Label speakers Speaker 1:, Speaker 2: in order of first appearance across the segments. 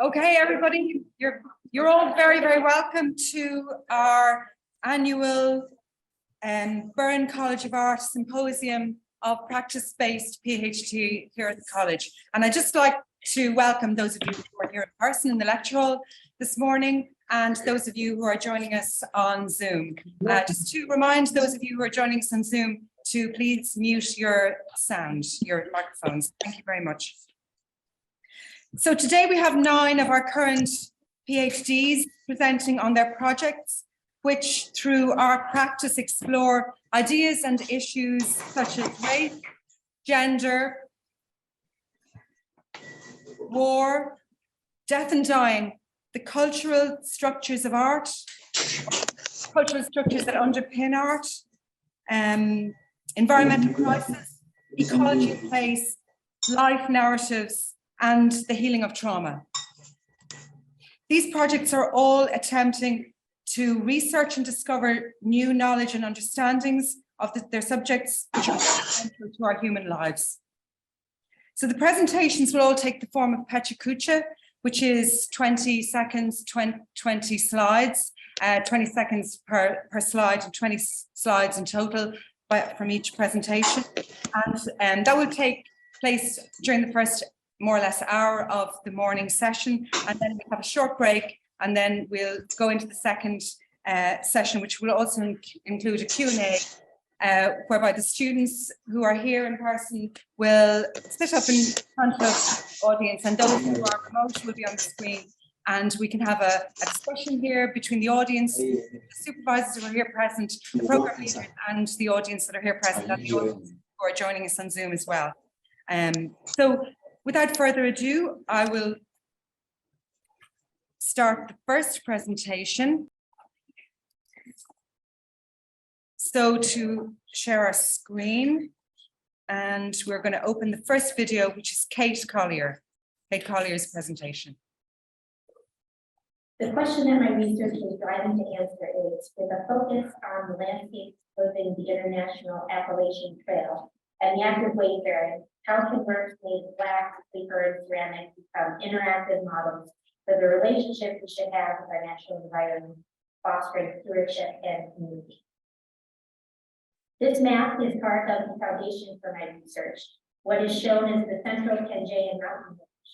Speaker 1: Okay, everybody, you're all very, very welcome to our annual Burren College of Art Symposium of Practice-Based PhD here at the college. And I'd just like to welcome those of you who are here in person in the lecture hall this morning, and those of you who are joining us on Zoom. Just to remind those of you who are joining us on Zoom to please mute your sound, your microphones. Thank you very much. So today we have 9 of our current PhDs presenting on their projects, which through our practice explore ideas and issues such as race, gender, war, death and dying, the cultural structures of art, cultural structures that underpin art, environmental crisis, ecology of place, life narratives, and the healing of trauma. These projects are all attempting to research and discover new knowledge and understandings of their subjects, which are central to our human lives. So the presentations will all take the form of Pecha Kucha, which is 20 seconds, 20 slides, 20 seconds per slide, and 20 slides in total from each presentation. And that will take place during the first more or less hour of the morning session, and then we'll have a short break, and then we'll go into the second session, which will also include a Q&A, whereby the students who are here in person will sit up in front of the audience, and those who are remote will be on the screen, and we can have a discussion here between the audience, the supervisors who are here present, the program leaders, and the audience that are here present, and the audience who are joining us on Zoom as well. So without further ado, I will start the first presentation. So to share our screen, and we're going to open the first video, which is Kate Collier's presentation.
Speaker 2: The question that my research is driving to answer is, with a focus on the landscape within the International Appalachian Trail and the active wayfaring, how can works made of glass, paper, and ceramic become interactive models for the relationship we should have with our natural environment, fostering stewardship and community? This map is part of the foundation for my research. What is shown is the central Kenjayan mountain range.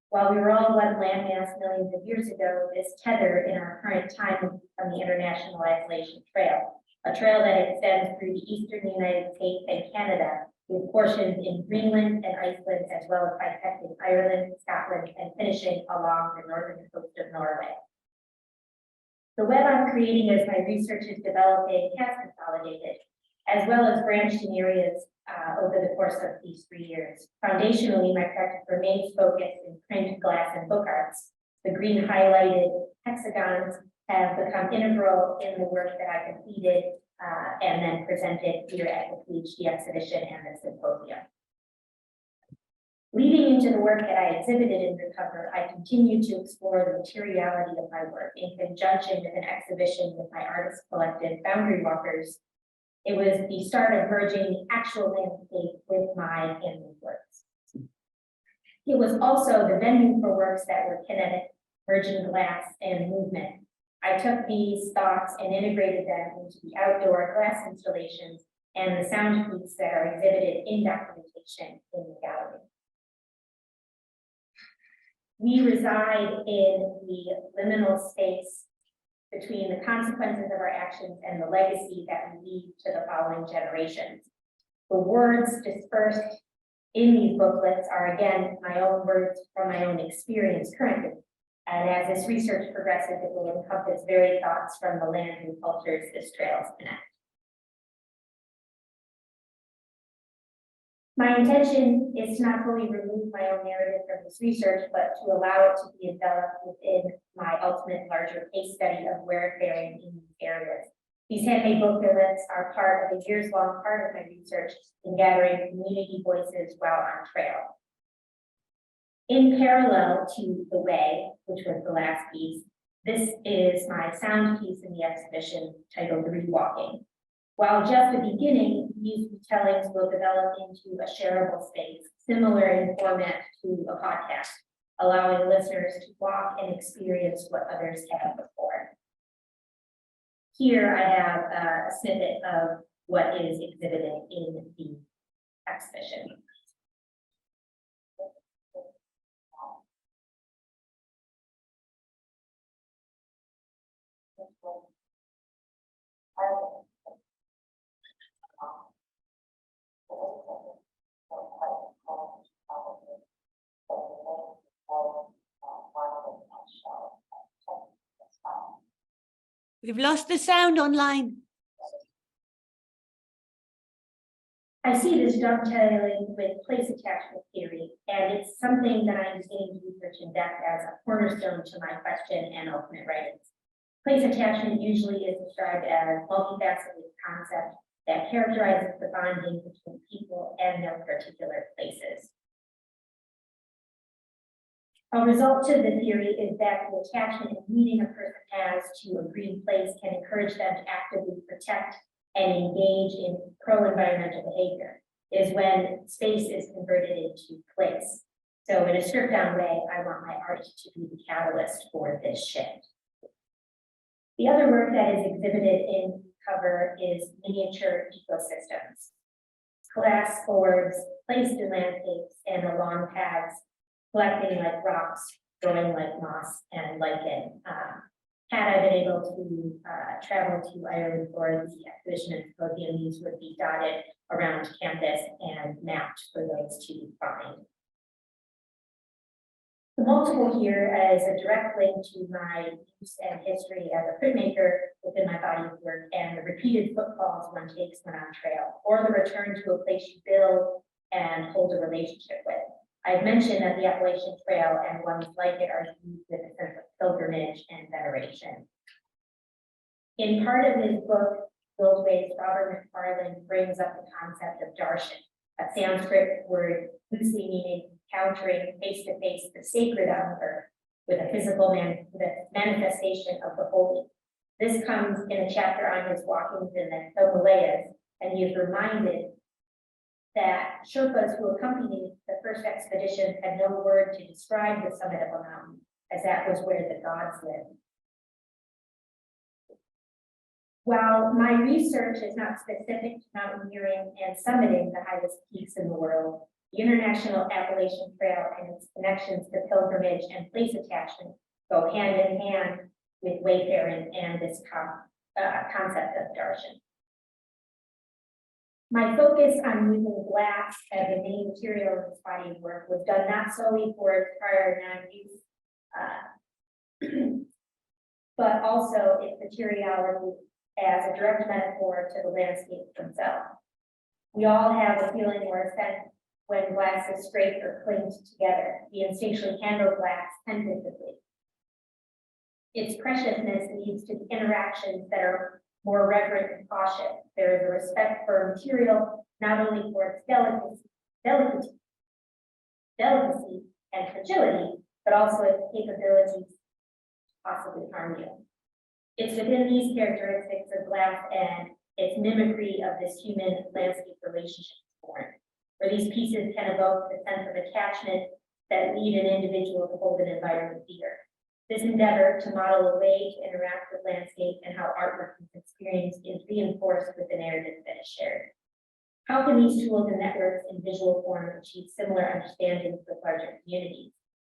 Speaker 2: While we were all one landmass millions of years ago, this tether in our current time has become the International Appalachian Trail, a trail that extends through the eastern United States and Canada, with portions in Greenland and Iceland, as well as bisecting Ireland, Scotland, and finishing along the northern coast of Norway. The web I'm creating as my research is developing has consolidated, as well as branched in areas over the course of these 3 years. Foundationally, my practice remains focused in print, glass, and book arts. The green highlighted hexagons have become integral in the work that I completed and then presented here at the PhD exhibition and the symposium. Leading into the work that I exhibited in the cover, I continue to explore the materiality of my work in conjunction with an exhibition with my artist collective, Boundary Walkers. It was the start of merging the actual landscape with my canvas works. It was also the venue for works that were kinetic, merging glass and movement. I took these thoughts and integrated them into the outdoor glass installations and the sound pieces that are exhibited in documentation in the gallery. We reside in the liminal space between the consequences of our actions and the legacy that we leave to the following generations. The words dispersed in these booklets are, again, my own words from my own experience currently. And as this research progresses, it will encompass varied thoughts from the land and cultures this trails connect. My intention is to not fully remove my own narrative from this research, but to allow it to be enveloped within my ultimate larger case study of wayfaring in these areas. These handmade booklets are part of a years-long part of my research in gathering community voices while on trail. In parallel to the way, which was the last piece, this is my sound piece in the exhibition titled Rewalking. While just the beginning, these retellings will develop into a shareable space, similar in format to a podcast. allowing listeners to walk and experience what others have before. Here I have a snippet of what is exhibited in the exhibition.
Speaker 3: We've lost the sound online.
Speaker 2: I see this dovetailing with place attachment theory, and it's something that I'm beginning to research in depth as a cornerstone to my question and ultimate writings. Place attachment usually is described as a multifaceted concept that characterizes the bonding between people and their particular places. A result to the theory is that the attachment and meaning a person has to a green place can encourage them to actively protect and engage in pro-environmental behavior. Is when space is converted into place. So in a stripped down way, I want my art to be the catalyst for this shift. The other work that is exhibited in cover is miniature ecosystems. Glass orbs placed in landscapes and along paths, collecting like rocks, growing like moss and lichen. Had I been able to travel to Ireland for the exhibition and symposium, these would be dotted around campus and mapped for those to find. The multiple here is a direct link to my use and history as a printmaker within my body of work and the repeated footfalls one takes when on trail, or the return to a place you build and hold a relationship with. I've mentioned that the Appalachian Trail and ones like it are used with a sense of pilgrimage and veneration. In part of his book, Those Ways, Robert McFarland brings up the concept of darshan, a Sanskrit word loosely meaning encountering face-to-face the sacred on earth with a physical manifestation of the holy. This comes in a chapter on his walkings in the Himalayas, and he is reminded that Sherpas who accompanied the first expedition had no word to describe the summit of a mountain, as that was where the gods lived. While my research is not specific to mountaineering and summiting the highest peaks in the world, the International Appalachian Trail and its connections to pilgrimage and place attachment go hand in hand with wayfaring and this concept of darshan. My focus on using glass as a main material in this body of work was done not solely for its prior non-use, but also its materiality as a direct metaphor to the landscapes themselves. We all have a feeling or a sense when glass is scraped or clinged together. We instinctually handle glass tentatively. Its preciousness leads to interactions that are more reverent and cautious. There is a respect for material, not only for its delicacy and fragility, but also its capabilities to possibly harm you. It's within these characteristics of glass and its mimicry of this human landscape relationship born, where these pieces can evoke the sense of attachment that lead an individual to hold an environment dear. This endeavor to model a way to interact with landscape and how artwork is experienced is reinforced with the narrative that is shared. How can these tools and networks in visual form achieve similar understandings with larger communities?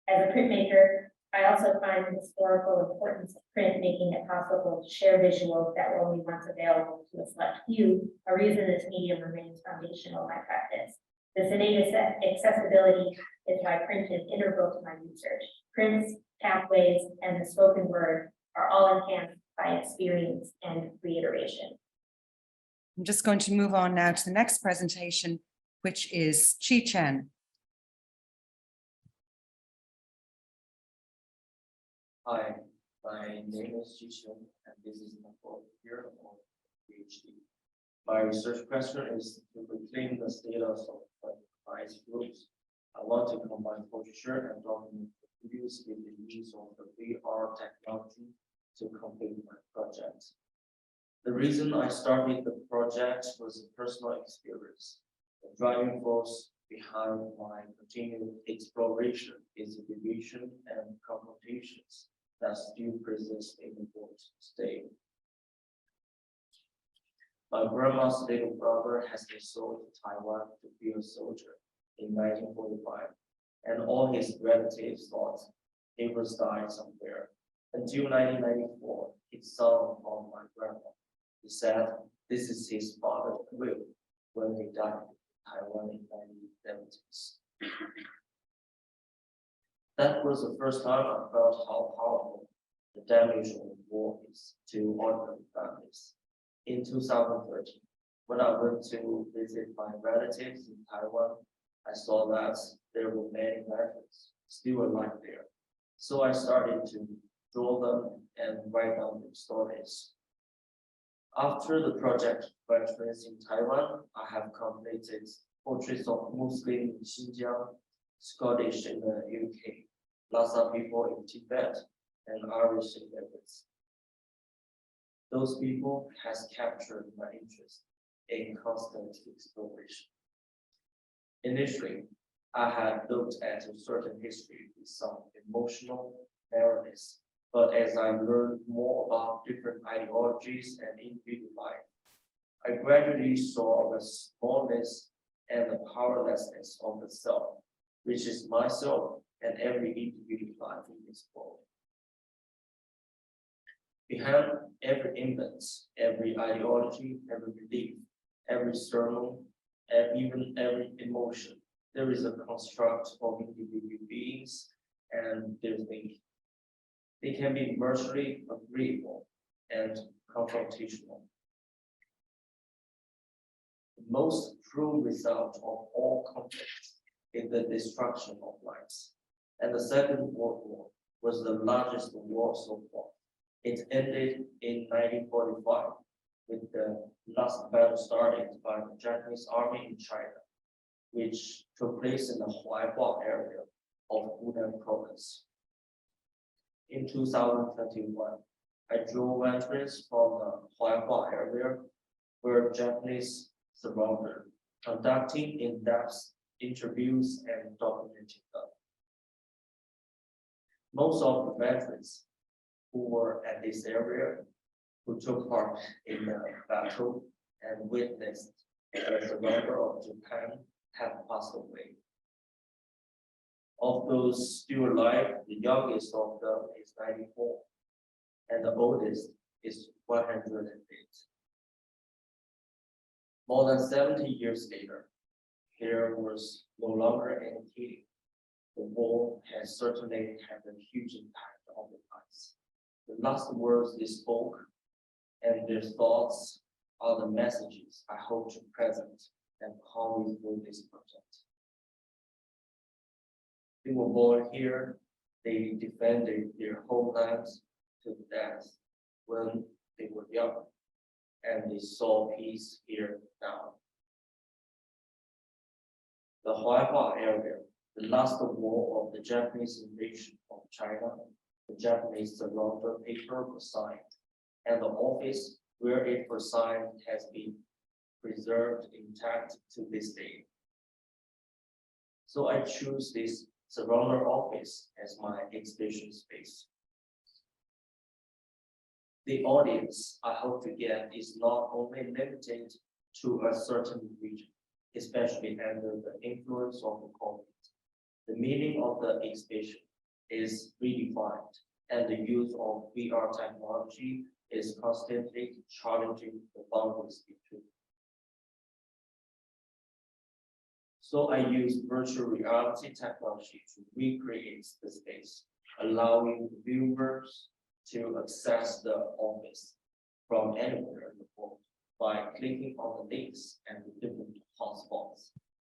Speaker 2: As a printmaker, I also find the historical importance of print making it possible to share visuals that were only once available to a select few, a reason this medium remains foundational in my practice. This innate accessibility is why print is integral to my research. Prints, pathways, and the spoken word are all enhanced by experience and reiteration.
Speaker 1: I'm just going to move on now to the next presentation, which is Chichen.
Speaker 4: Hi, my name is Chichen, and this is my fourth year of PhD. My research question is to reclaim the status of rights groups. I want to combine portraiture and document reviews with the use of the VR technology to complete my project. The reason I started the project was a personal experience. The driving force behind my continued exploration is the division and confrontations that still persist in the world today. My grandma's little brother has been sold to Taiwan to be a soldier in 1945, and all his relatives thought he was dying somewhere. Until 1994, his son called my grandma. He said this is his father's will when he died in Taiwan in 1970s. That was the first time I felt how powerful the damage of war is to ordinary families. In 2013, when I went to visit my relatives in Taiwan, I saw that there were many veterans still alive there. So I started to draw them and write down their stories. After the project Veterans in Taiwan, I have completed portraits of Muslim in Xinjiang, Scottish in the UK, Lhasa people in Tibet, and Irish in Netherlands. Those people has captured my interest in constant exploration. Initially, I had looked at a certain history with some emotional narrowness, but as I learned more about different ideologies and individual life, I gradually saw the smallness and the powerlessness of the self, which is myself and every individual life in this world. Behind every image, every ideology, every belief, every sermon, and even every emotion, there is a construct of individual beings and their thinking. They can be mutually agreeable and confrontational. The most true result of all conflicts is the destruction of lives. And the Second World War was the largest war so far. It ended in 1945 with the last battle started by the Japanese army in China, which took place in the Huaihua area of Hunan province. In 2021, I drew veterans from the Huaihua area where Japanese surrendered, conducting in-depth interviews and documenting them. Most of the veterans who were at this area, who took part in the battle and witnessed the surrender of Japan, have passed away. Of those still alive, the youngest of them is 94, and the oldest is 108. More than 70 years later, there was no longer any killing. The war has certainly had a huge impact on the lives. The last words they spoke and their thoughts are the messages I hope to present and how we do this project. They were born here, they defended their homelands to death when they were young, and they saw peace here now. The Huaihua area, the last war of the Japanese invasion of China, the Japanese surrender paper was signed, and the office where it was signed has been preserved intact to this day. So I choose this surrender office as my exhibition space. The audience I hope to get is not only limited to a certain region, especially under the influence of the COVID. The meaning of the exhibition is redefined, and the use of VR technology is constantly challenging the boundaries between. So I use virtual reality technology to recreate the space, allowing viewers to access the office from anywhere in the world by clicking on the links and the different hotspots.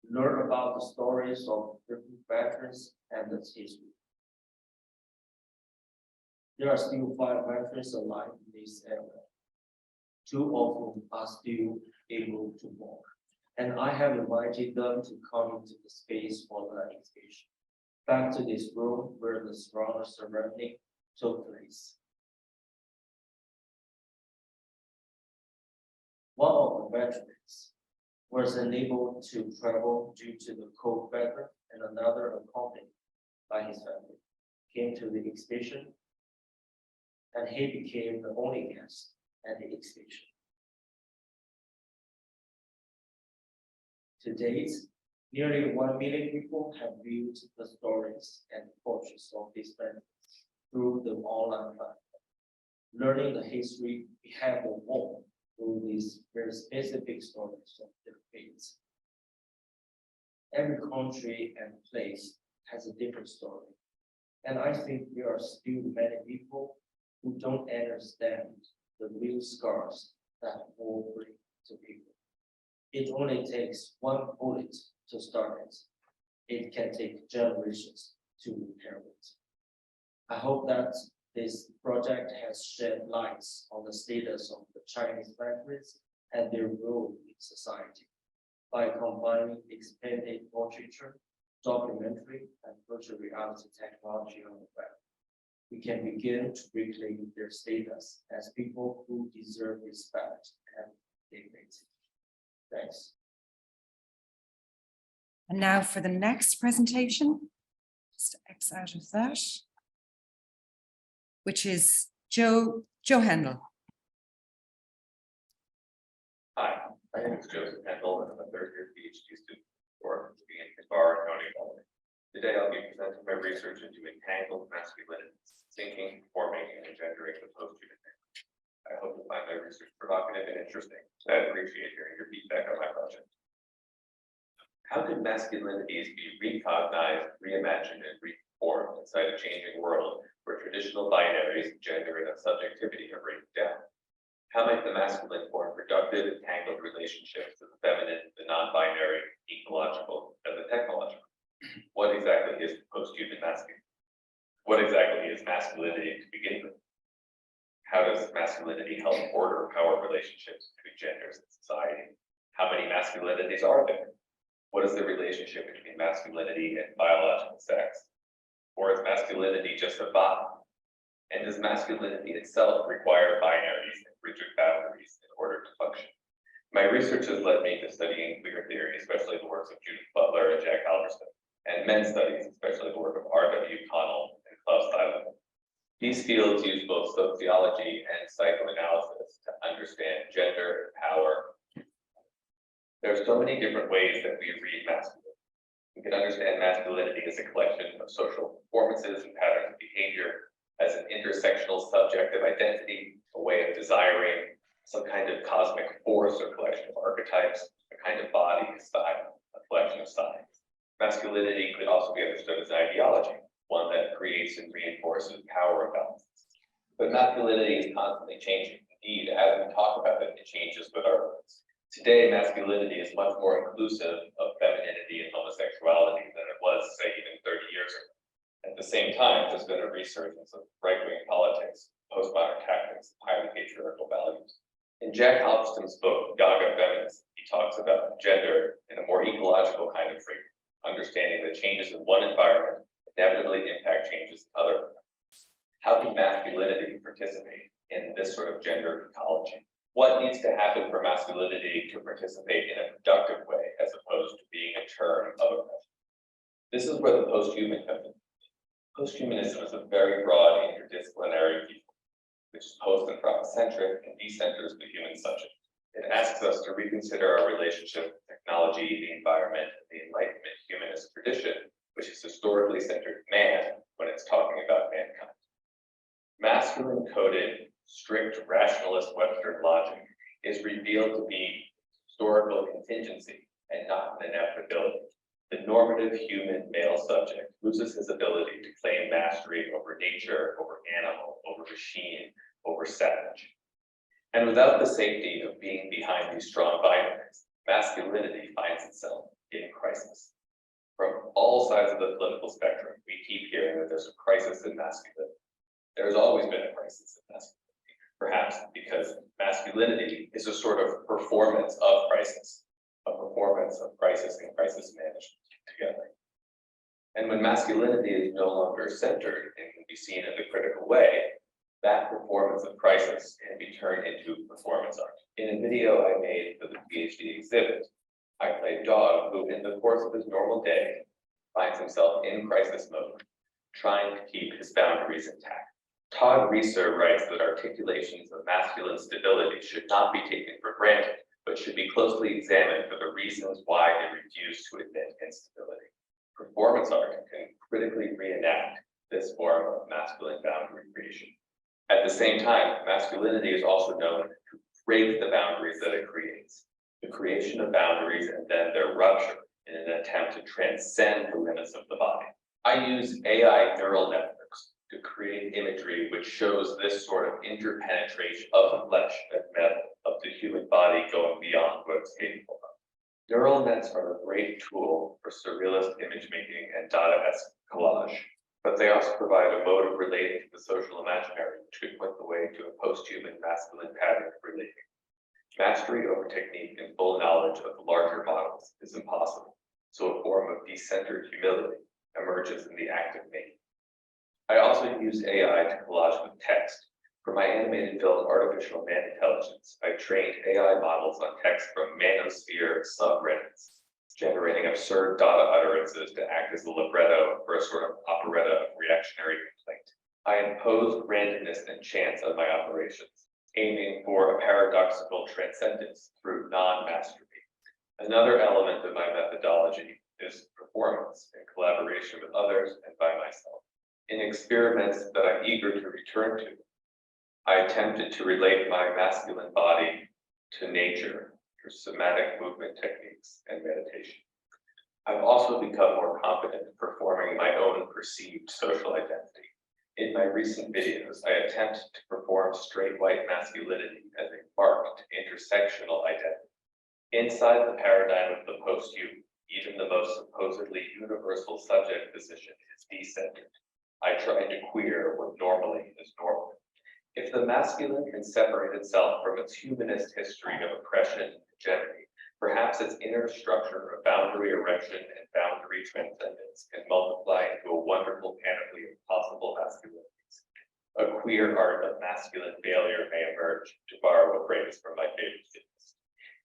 Speaker 4: Learn about the stories of different veterans and its history. There are still 5 veterans alive in this area. 2 of whom are still able to walk, and I have invited them to come into the space for the exhibition. Back to this room where the surrender ceremony took place. One of the veterans was unable to travel due to the cold weather, and another accompanied by his family came to the exhibition, and he became the only guest at the exhibition. To date, nearly 1 million people have viewed the stories and portraits of these families through the online platform, learning the history behind the war through these very specific stories of their fates. Every country and place has a different story, and I think there are still many people who don't understand the real scars that war brings to people. It only takes one bullet to start it. It can take generations to repair it. I hope that this project has shed lights on the status of the Chinese language and their role in society by combining expanded literature, documentary, and virtual reality technology on the web. We can begin to reclaim their status as people who deserve respect and dignity. Thanks.
Speaker 1: And now for the next presentation, just X out of that, which is Joe Hendel.
Speaker 5: Hi, my name is Joseph Hendel, and I'm a third-year PhD student for Burren County. Today, I'll be presenting my research into entangled masculinity, thinking, forming, and engendering the post-human man. I hope you find my research provocative and interesting. I appreciate hearing your feedback on my project. How could masculinities be recognized, reimagined, and reformed inside a changing world where traditional binaries, gender, and subjectivity are breaking down? How might the masculine form productive, entangled relationships to the feminine, the non-binary, ecological, and the technological? What exactly is post-human masculine? What exactly is masculinity to begin with? How does masculinity help order power relationships between genders in society? How many masculinities are there? What is the relationship between masculinity and biological sex? Or is masculinity just a body? And does masculinity itself require binaries and rigid boundaries in order to function? My research has led me to studying queer theory, especially the works of Judith Butler and Jack Halberstam, and men's studies, especially the work of R.W. Connell and Klaus Theiler. These fields use both sociology and psychoanalysis to understand gender and power. There are so many different ways that we read masculinity. We can understand masculinity as a collection of social performances and patterns of behavior, as an intersectional subjective identity, a way of desiring, some kind of cosmic force or collection of archetypes, a kind of body, style, a collection of signs. Masculinity could also be understood as an ideology, one that creates and reinforces power imbalances. But masculinity is constantly changing. Indeed, as we talk about it, it changes with our words. Today, masculinity is much more inclusive of femininity and homosexuality than it was, say, even 30 years ago. At the same time, there's been a resurgence of right-wing politics, postmodern tactics, and highly patriarchal values. In Jack Halberstam's book, Gaga Feminism, he talks about gender in a more ecological kind of framework, understanding that changes in one environment inevitably impact changes in other environments. How can masculinity participate in this sort of gender ecology? What needs to happen for masculinity to participate in a productive way, as opposed to being a term of oppression? This is where the post-human comes in. Posthumanism is a very broad interdisciplinary view, which is post-anthropocentric and decenters the human subject. It asks us to reconsider our relationship with technology, the environment, and the Enlightenment humanist tradition, which is historically centered man when it's talking about mankind. Masculine-coded, strict rationalist Western logic is revealed to be historical contingency and not an inevitability. The normative human male subject loses his ability to claim mastery over nature, over animal, over machine, over savage. And without the safety of being behind these strong binaries, masculinity finds itself in crisis. From all sides of the political spectrum, we keep hearing that there's a crisis in masculinity. There's always been a crisis in masculinity, perhaps because masculinity is a sort of performance of crisis, a performance of crisis and crisis management together. And when masculinity is no longer centered and can be seen in the critical way, that performance of crisis can be turned into performance art. In a video I made for the PhD exhibit, I play Dog, who in the course of his normal day finds himself in crisis mode, trying to keep his boundaries intact. Todd Reeser writes that articulations of masculine stability should not be taken for granted, but should be closely examined for the reasons why they refuse to admit instability. Performance art can critically reenact this form of masculine boundary creation. At the same time, masculinity is also known to break the boundaries that it creates. The creation of boundaries and then their rupture in an attempt to transcend the limits of the body. I use AI neural networks to create imagery which shows this sort of interpenetration of flesh and metal of the human body going beyond what it's capable of. Neural nets are a great tool for surrealist image making and Dadaist collage, but they also provide a mode of relating to the social imaginary, which could point the way to a post-human masculine pattern of relating. Mastery over technique and full knowledge of the larger models is impossible, so a form of decentered humility emerges in the act of making. I also use AI to collage with text. For my animated film, Artificial Man Intelligence, I trained AI models on text from manosphere subreddits, generating absurd data utterances to act as a libretto for a sort of operetta of reactionary complaint. I imposed randomness and chance on my operations, aiming for a paradoxical transcendence through non-mastery. Another element of my methodology is performance in collaboration with others and by myself. In experiments that I'm eager to return to, I attempted to relate my masculine body to nature through somatic movement techniques and meditation. I've also become more confident performing my own perceived social identity. In my recent videos, I attempt to perform straight white masculinity as a marked intersectional identity. Inside the paradigm of the post-human, even the most supposedly universal subject position is decentered. I try to queer what normally is normal. If the masculine can separate itself from its humanist history of oppression and hegemony, perhaps its inner structure of boundary erection and boundary transcendence can multiply into a wonderful panoply of possible masculinities. A queer art of masculine failure may emerge, to borrow a phrase from my favorite students.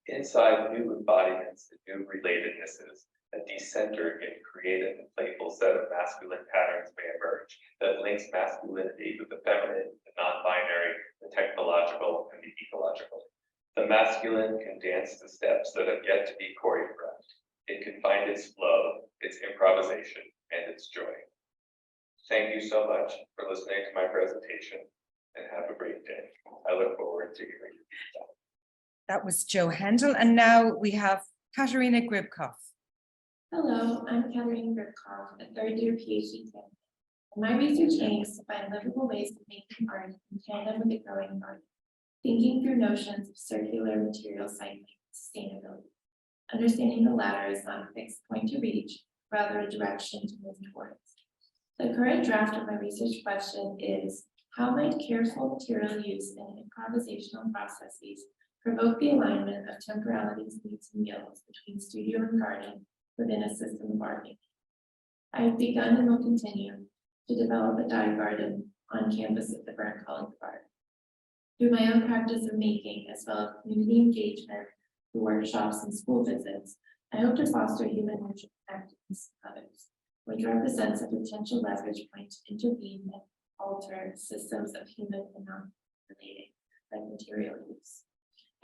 Speaker 5: Inside new embodiments and new relatednesses, a decentered yet creative and playful set of masculine patterns may emerge that links masculinity with the feminine, the non-binary, the technological, and the ecological. The masculine can dance to steps that have yet to be choreographed. It can find its flow, its improvisation, and its joy. Thank you so much for listening to my presentation, and have a great day. I look forward to hearing you.
Speaker 1: That was Joe Hendel, and now we have Katarina Gribkov.
Speaker 6: Hello, I'm Katarina Gribkov, a third-year PhD candidate. My research aims to find livable ways of making art in tandem with the growing environment, thinking through notions of circular material cycling and sustainability. Understanding the latter is not a fixed point to reach, rather a direction to move towards. The current draft of my research question is, how might careful material use and improvisational processes provoke the alignment of temporalities, needs, and yields between studio and garden within a system of art making? I have begun and will continue to develop a dye garden on campus at the Burren College of Art. Through my own practice of making, as well as community engagement through workshops and school visits, I hope to foster human nature connectedness with others, which represents a potential leverage point to intervene and alter systems of human and non-relating, like material use.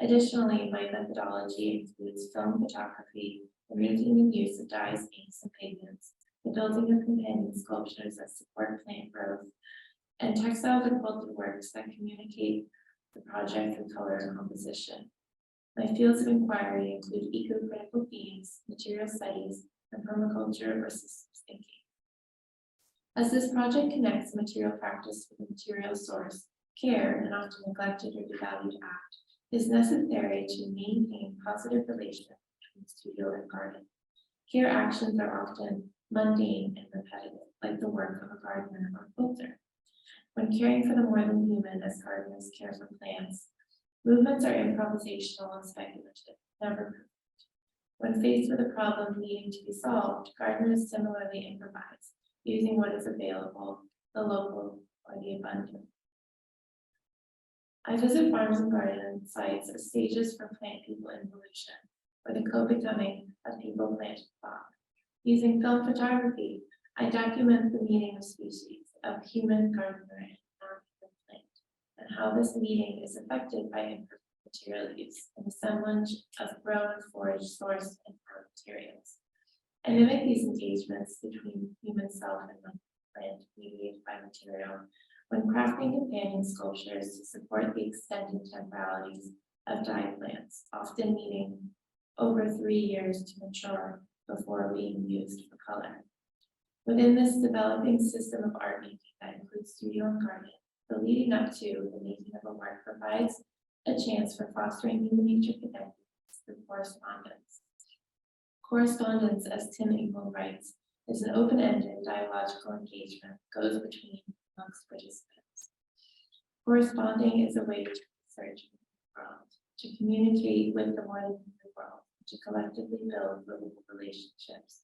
Speaker 6: Additionally, my methodology includes film photography, the making and use of dyes, inks, and pigments, the building of companion sculptures that support plant growth, and textile and quilted works that communicate the project through color and composition. My fields of inquiry include eco-critical themes, material studies, and permaculture versus thinking. As this project connects material practice with the material source, care, and often neglected or devalued act, is necessary to maintain positive relations between studio and garden. Care actions are often mundane and repetitive, like the work of a gardener or quilter. When caring for the more than human as gardeners care for plants, movements are improvisational and speculative, never perfect. When faced with a problem needing to be solved, gardeners similarly improvise, using what is available, the local or the abundant. I visit farms and garden sites as stages for plant people involution. or the co-becoming of people, plant, and flock. Using film photography, I document the meeting of species of human, gardener, and non-human plant, and how this meeting is affected by imperfect material use and assemblage of grown, foraged, sourced, and farm materials. I mimic these engagements between human self and plant mediated by material when crafting companion sculptures to support the extended temporalities of dyed plants, often needing over 3 years to mature before being used for color. Within this developing system of art making that includes studio and garden, the leading up to the making of a work provides a chance for fostering human-nature connections through correspondence. Correspondence, as Tim Ingle writes, is an open-ended dialogical engagement that goes between amongst participants. Corresponding is a way to research the world, to communicate with the more than human world, to collectively build livable relationships.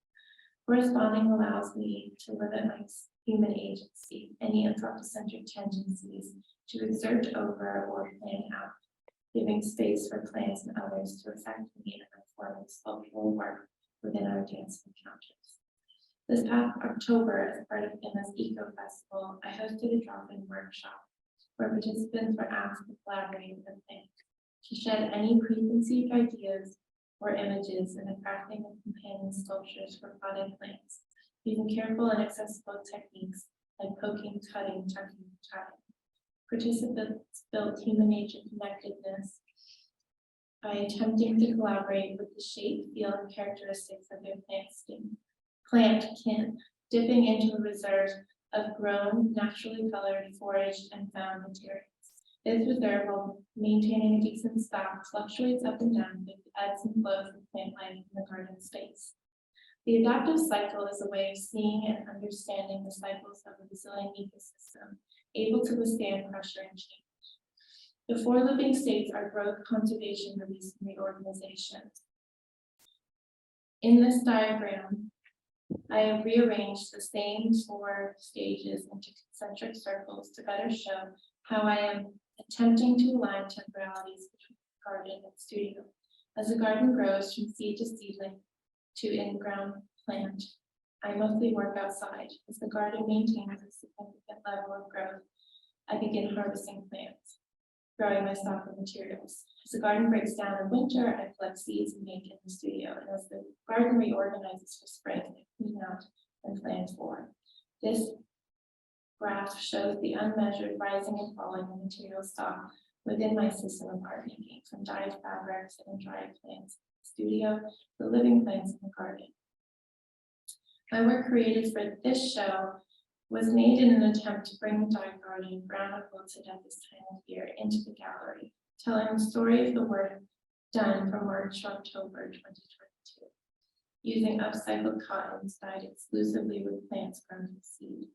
Speaker 6: Corresponding allows me to limit my human agency, any anthropocentric tendencies to exert over or plan out, giving space for plants and others to affect me in my forming sculptural work within our dance encounters. This past October, as part of Emma's Eco Festival, I hosted a drop-in workshop where participants were asked to collaborate with a plant, to shed any preconceived ideas or images in the crafting of companion sculptures for potted plants, using careful and accessible techniques like poking, cutting, tucking, and tying. Participants built human-nature connectedness by attempting to collaborate with the shape, feel, and characteristics of their plant kin, dipping into a reserve of grown, naturally colored, foraged, and found materials. This reserve, while maintaining a decent stock, fluctuates up and down with the ebbs and flows of plant life in the garden space. The adaptive cycle is a way of seeing and understanding the cycles of a resilient ecosystem, able to withstand pressure and change. The 4 living states are growth, conservation, release, and reorganization. In this diagram, I have rearranged the same 4 stages into concentric circles to better show how I am attempting to align temporalities between garden and studio. As the garden grows from seed to seedling to in-ground plant, I mostly work outside. As the garden maintains a significant level of growth, I begin harvesting plants, growing my stock of materials. As the garden breaks down in winter, I collect seeds and make in the studio. And as the garden reorganizes for spring, I clean out and plan for. This graph shows the unmeasured rising and falling of material stock within my system of art making, from dyed fabrics and dried plants in the studio to living plants in the garden. My work created for this show was made in an attempt to bring the dye garden brown and wilted at this time of year into the gallery, telling the story of the work done from March to October 2022, using upcycled cottons dyed exclusively with plants grown from seed.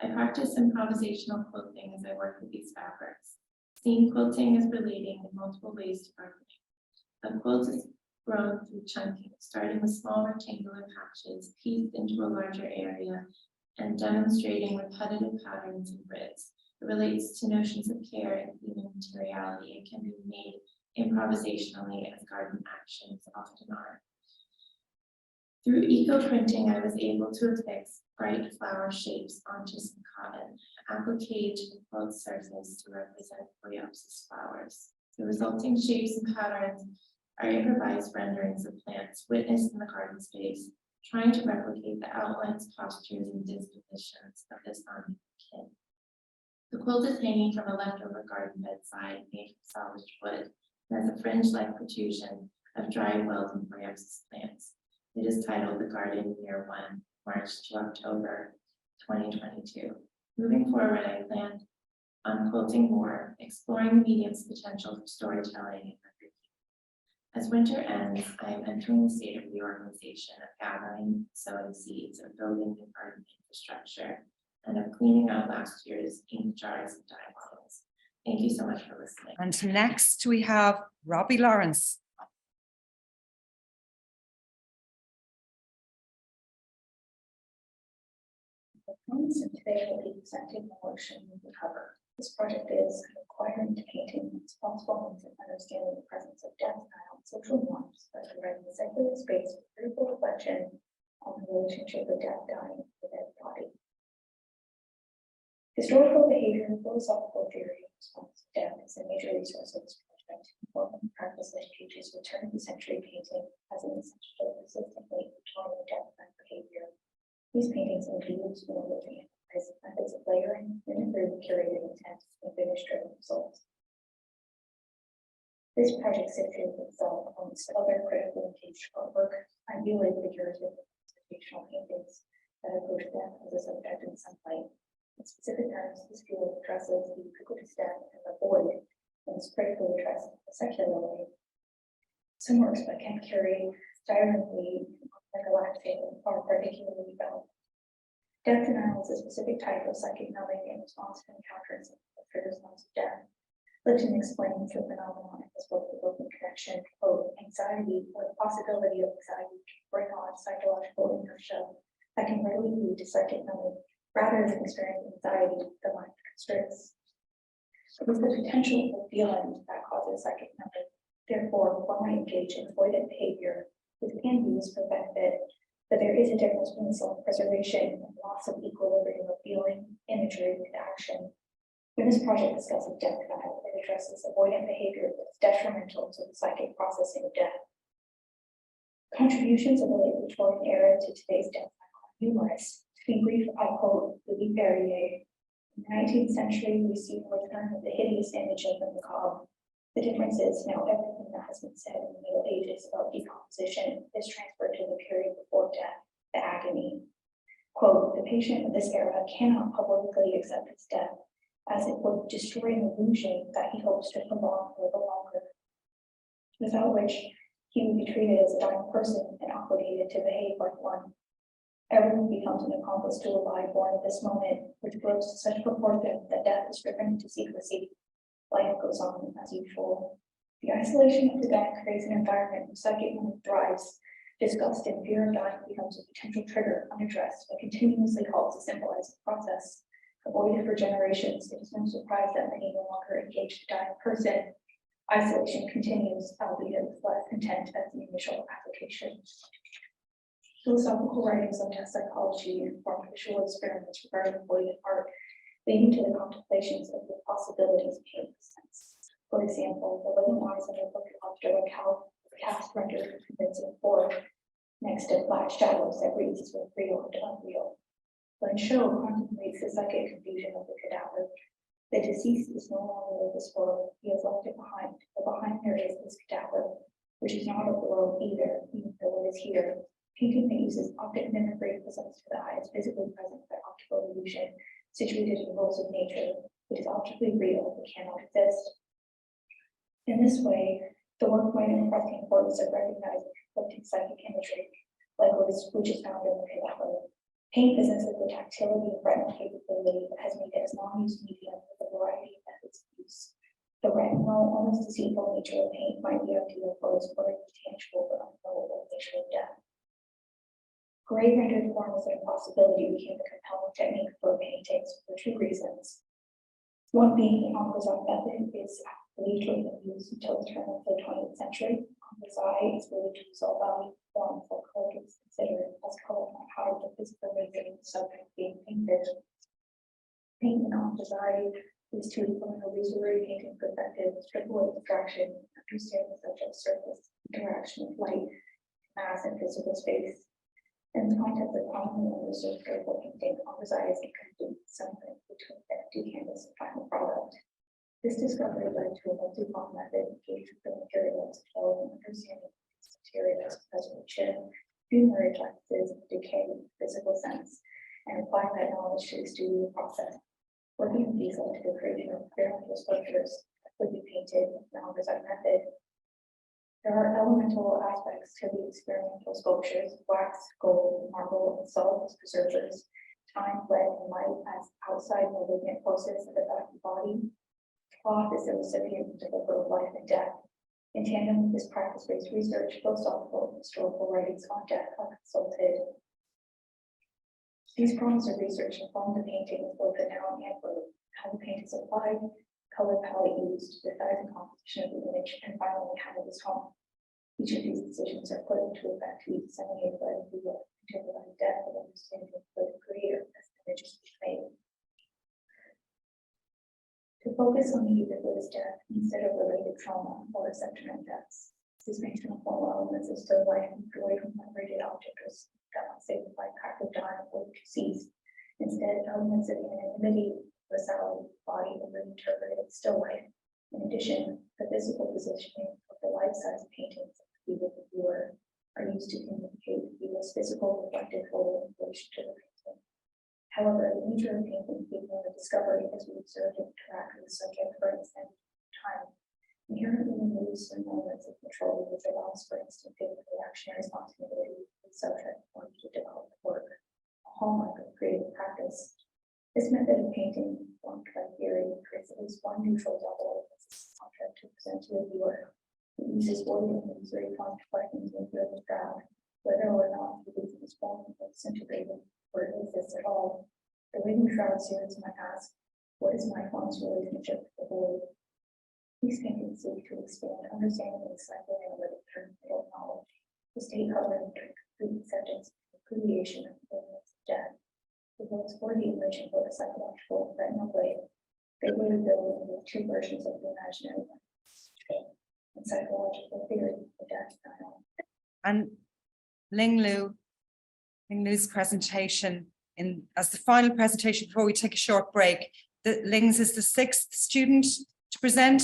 Speaker 6: I practice improvisational quilting as I work with these fabrics. Scene quilting is relating in multiple ways to gardening. A quilt is grown through chunking, starting with small rectangular patches pieced into a larger area and demonstrating repetitive patterns and grids. It relates to notions of care and human materiality and can be made improvisationally as garden actions often are. Through eco-printing, I was able to affix bright flower shapes onto some cotton, appliqued to the quilt surface to represent Phillips flowers. The resulting shapes and patterns are improvised renderings of plants witnessed in the garden space, trying to replicate the outlines, postures, and dispositions of this kin. The quilt is hanging from a leftover garden bedside made from salvaged wood and has a fringe-like protrusion of dried Weldon Phillips plants. It is titled The Garden Year 1, March to October 2022. Moving forward, I plan on quilting more, exploring the medium's potential for storytelling and record. As winter ends, I am entering the state of reorganization, of gathering, sowing seeds, of building new garden infrastructure, and of cleaning out last year's ink jars and dye bottles. Thank you so much for listening.
Speaker 1: And next we have Robbie Lawrence.
Speaker 2: And today we'll be presenting the motion of the cover. This project is acquiring to painting responsible means of understanding the presence of death and social norms by providing a secular space for critical reflection on the relationship of death, dying, and the dead body. Historical behavior and philosophical theory in response to death is a major resource of this project. Important practice that teaches return to century painting as an essential persistently controlling death and behavior. These paintings can be used in order to analyze methods of layering, and improve curated intent, and finish-driven results. This project situates itself amongst other critically engaged artwork, ideally figurative representational paintings that approach death as a subject in some light. In specific terms, this field addresses the ubiquitous death and the void, and is critically addressed in a secular way. Some works by Kent Curie, stylishly galactic, are particularly valid. Death denial is a specific type of psychic numbing in response to encounters that triggers thoughts of death. Lipton explains the phenomenon in his book, The Broken Connection, quote, anxiety or the possibility of anxiety can bring on psychological inertia that can readily lead to psychic numbing. Rather than experiencing anxiety, the mind constricts. It is the potential for feeling that causes psychic numbing. Therefore, one might engage in avoidant behavior, which can be used for benefit, but there is a difference between self-preservation and loss of equilibrium of feeling, imagery, and action. When this project discusses death denial, it addresses avoidant behavior that is detrimental to the psychic processing of death. Contributions of the late Victorian era to today's death are numerous. To be brief, I quote Louis Barrier. In the 19th century, we see a return of the hideous image of the macabre. The difference is now everything that has been said in the Middle Ages about decomposition is transferred to the period before death, the agony. Quote, the patient of this era cannot publicly accept his death, as it would destroy an illusion that he hopes to prolong a little longer, without which he would be treated as a dying person and obligated to behave like one. Everyone becomes an accomplice to a lie born at this moment, which grows to such proportion that death is driven into secrecy. Life goes on as usual. The isolation of the dead creates an environment where psychic memory thrives. Disgust and fear of dying becomes a potential trigger unaddressed that continuously calls to symbolize the process. Avoided for generations, it is no surprise that many no longer engage the dying person. Isolation continues, albeit with less intent as the initial application. Philosophical writings on death psychology inform visual experiments regarding avoidant art, leading to the contemplations of the possibilities of pain sense. For example, the living eyes of a book after a cast rendered with convincing form, next to flat shadows that reads as with real and unreal. When show contemplates the psychic confusion of the cadaver, the deceased is no longer of this world, he has left it behind, but behind there is this cadaver, which is not of the world either, even though it is here. Painting that uses optic mimicry presents to the eye as physically present by optical illusion, situated in the roles of nature, it is optically real, but cannot exist. In this way, the work might impress the importance of recognizing conflicting psychic imagery, like which is found in the cadaver. Paint possesses the tactility and retinal capability that has made it a non-use medium with a variety of methods of use. The retinal, almost deceitful nature of paint might be ideal for exploring the tangible but unknowable nature of death. Gray rendered form as an impossibility became a compelling technique for paintings for two reasons. One being the opposite method is believed to have been used until the turn of the 20th century. Opposite is believed to resolve value forms that color is considered as color might hide the physical nature of the subject being painted. Paint and opposite is to, from an illusory painting perspective, strip away distraction, understand the subject's surface, interaction with light, mass, and physical space. In the context of commonly understood critical painting, opposite is incomplete somewhere between the empty canvas and final product. This discovery led to a multi-pronged method engaged with the materials to develop an understanding of these materials, preservation, numerous practices of decay in the physical sense, and applying that knowledge to the studio process. Working with these led to the creation of experimental sculptures that could be painted with the opposite method. There are elemental aspects to the experimental sculptures: wax, gold, marble, and salt as preservers, time, lead, and light as outside malignant forces that affect the body. Cloth is the recipient of the birth of life and death. In tandem with this practice-based research, philosophical and historical writings on death are consulted. These prongs of research inform the painting of both the noun and verb,
Speaker 7: how the paint is applied, color palette used, the size and composition of the image, and finally how it is hung. Each of these decisions are put into effect to be disseminated by the viewer to provide depth of understanding for the creator as the image is made. To focus on the ubiquitous death instead of related trauma or acceptance deaths. These formal elements of still life and away from vibrated objects that not signify pack of time or disease. Instead, elements of anonymity, causality, body, and reinterpreted still life. In addition, the physical positioning of the life-size paintings of the viewer are used to communicate the viewer's physical reflective role in relation to the painting. However, the nature of painting being a discovery as we observe and interact with the subject for an extended time inherently removes certain elements of control, which allows for instinctive reactionary spontaneity in the subject or to develop work, a hallmark of creative practice. This method of painting, formed by theory, creates at least one neutral double object to present to the viewer. It uses wood and illusory formed questions in the crowd, whether or not the reason is formed or disintegrated, or it exists at all. The wooden shroud series might ask, what is my form's relationship to the void? These paintings seek to expand understanding of psychoanalytic terminal knowledge, the state covering complete acceptance and repudiation of the elements of death. It works for the image for the psychological and retinal way. They would have built into two versions of the imaginary and psychological theory of death denial.
Speaker 1: And Linglu's presentation as the final presentation before we take a short break. Ling's is the 6th student to present,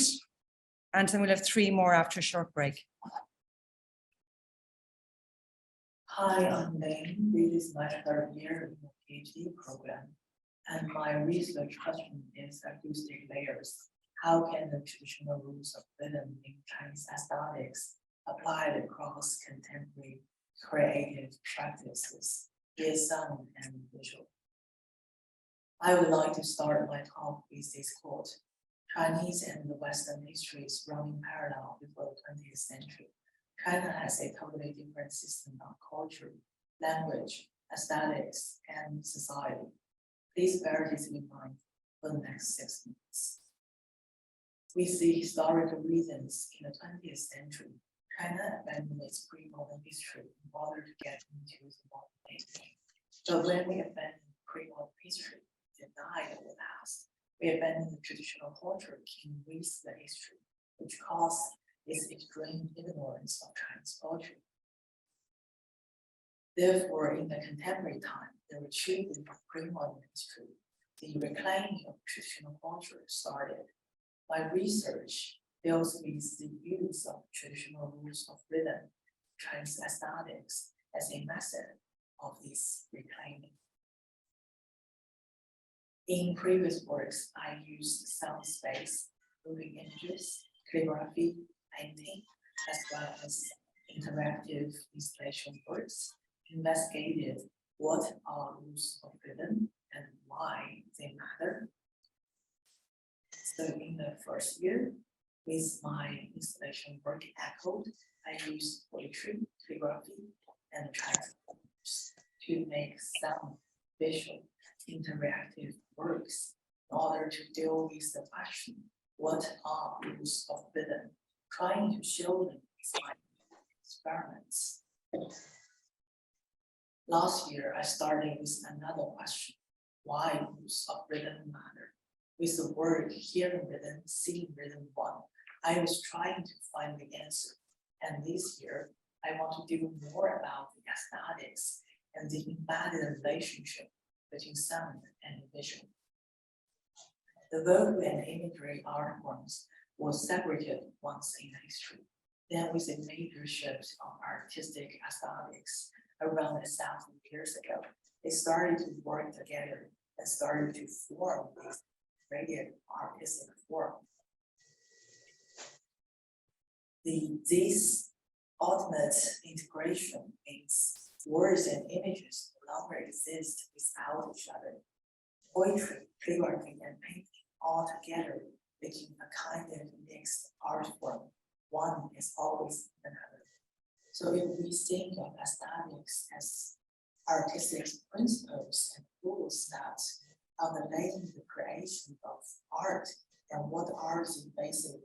Speaker 1: and then we'll have 3 more after a short break.
Speaker 8: Hi, I'm Ling. This is my 3rd year in the PhD program, and my research question is acoustic layers. How can the traditional rules of rhythm in Chinese aesthetics applied across contemporary creative practices, be it sound and visual? I would like to start my talk with this quote. Chinese and the Western histories running parallel before the 20th century. China has a totally different system of culture, language, aesthetics, and society. Please bear this in mind for the next 6 minutes. We see historical reasons in the 20th century. China abandoned its pre-modern history in order to get into the modern age. But when we abandon pre-modern history, deny the past, we abandon the traditional culture to erase the history, which caused this extreme ignorance of Chinese culture. Therefore, in the contemporary time, the retrieving of pre-modern history, the reclaiming of traditional culture started. My research deals with the use of traditional rules of rhythm, Chinese aesthetics, as a method of this reclaiming. In previous works, I used sound space, moving images, calligraphy, painting, as well as interactive installation works, investigated what are rules of rhythm and why they matter. So in the first year, with my installation work echoed, I used poetry, calligraphy, and transforms to make some visual interactive works in order to deal with the question, what are rules of rhythm? Trying to show them with my experiments. Last year, I started with another question, why rules of rhythm matter? With the word hearing rhythm, seeing rhythm 1, I was trying to find the answer. And this year, I want to do more about the aesthetics and the embedded relationship between sound and vision. The vocal and imagery art forms was separated once in history. Then with a major shift of artistic aesthetics around 1,000 years ago, they started to work together and started to form this creative artistic form. This ultimate integration means words and images no longer exist without each other. Poetry, calligraphy, and painting all together making a kind of mixed art form. One is always another. So if we think of aesthetics as artistic principles and rules that underlaying the creation of art and what art is basic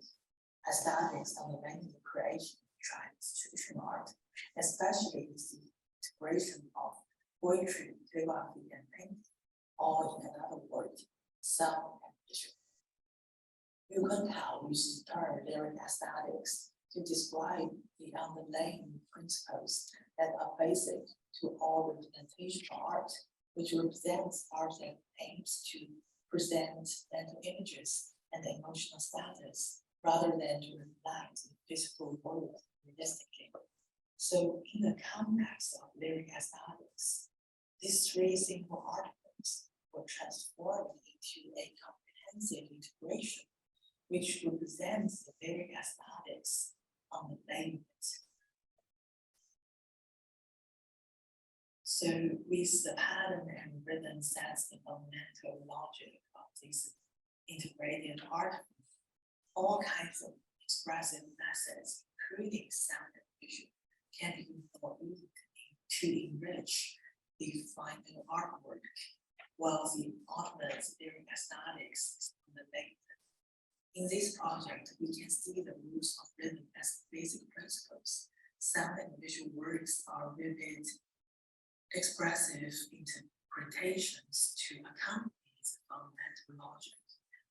Speaker 8: aesthetics underlaying the creation of traditional art, especially the integration of poetry, calligraphy, and painting, or in another word, sound and visual. You can tell use the term lyric aesthetics to describe the underlying principles that are basic to all representational art, which represents art that aims to present mental images and emotional status rather than to reflect the physical world realistically. So in the context of lyric aesthetics, these three simple articles were transformed into a comprehensive integration which represents the lyric aesthetics on the pavement. So with the pattern and rhythm sets the fundamental logic of this integrated art, all kinds of expressive methods, including sound and visual, can be employed to enrich the final artwork, while the ultimate lyric aesthetics is on the pavement. In this project, we can see the rules of rhythm as basic principles. Sound and visual works are vivid, expressive interpretations to accompany the fundamental logic.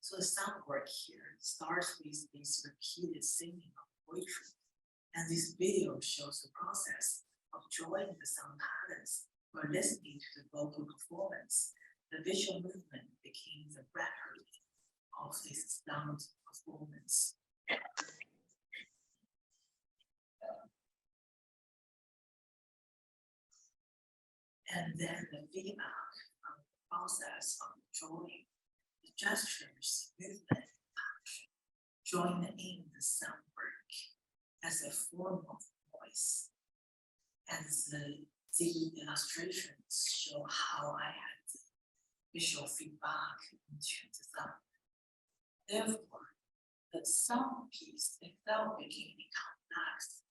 Speaker 8: So the sound work here starts with this repeated singing of poetry, and this video shows the process of drawing the sound patterns or listening to the vocal performance. The visual movement became the record of this sound performance. And then the feedback from the process of drawing, the gestures, movement, action, join in the sound work as a form of voice. And the illustrations show how I had the visual feedback into the sound. Therefore, the sound piece itself became a complex,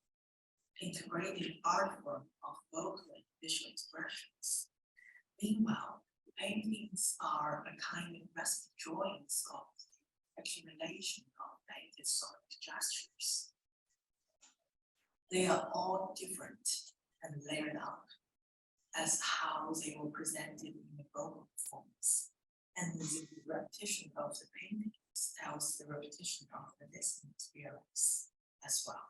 Speaker 8: integrated art form of vocal and visual expressions. Meanwhile, the paintings are a kind of recipe drawings of the accumulation of painted sonic gestures. They are all different and layered up as how they were presented in the vocal performance. And the repetition of the painting tells the repetition of the listening experience as well.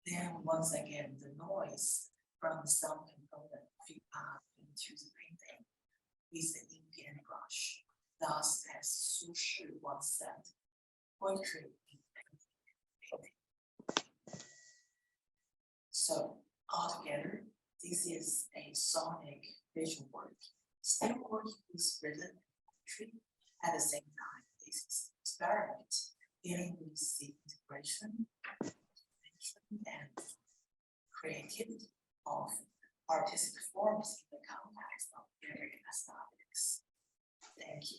Speaker 8: Then once again, the noise from the sound component feed up into the painting with the ink and brush. Thus, as Su Shi once said, poetry in painting. So altogether, this is a sonic visual work, still working with rhythm and poetry. At the same time, this is an experiment dealing with the integration and creativity of artistic forms in the context of lyric aesthetics. Thank you.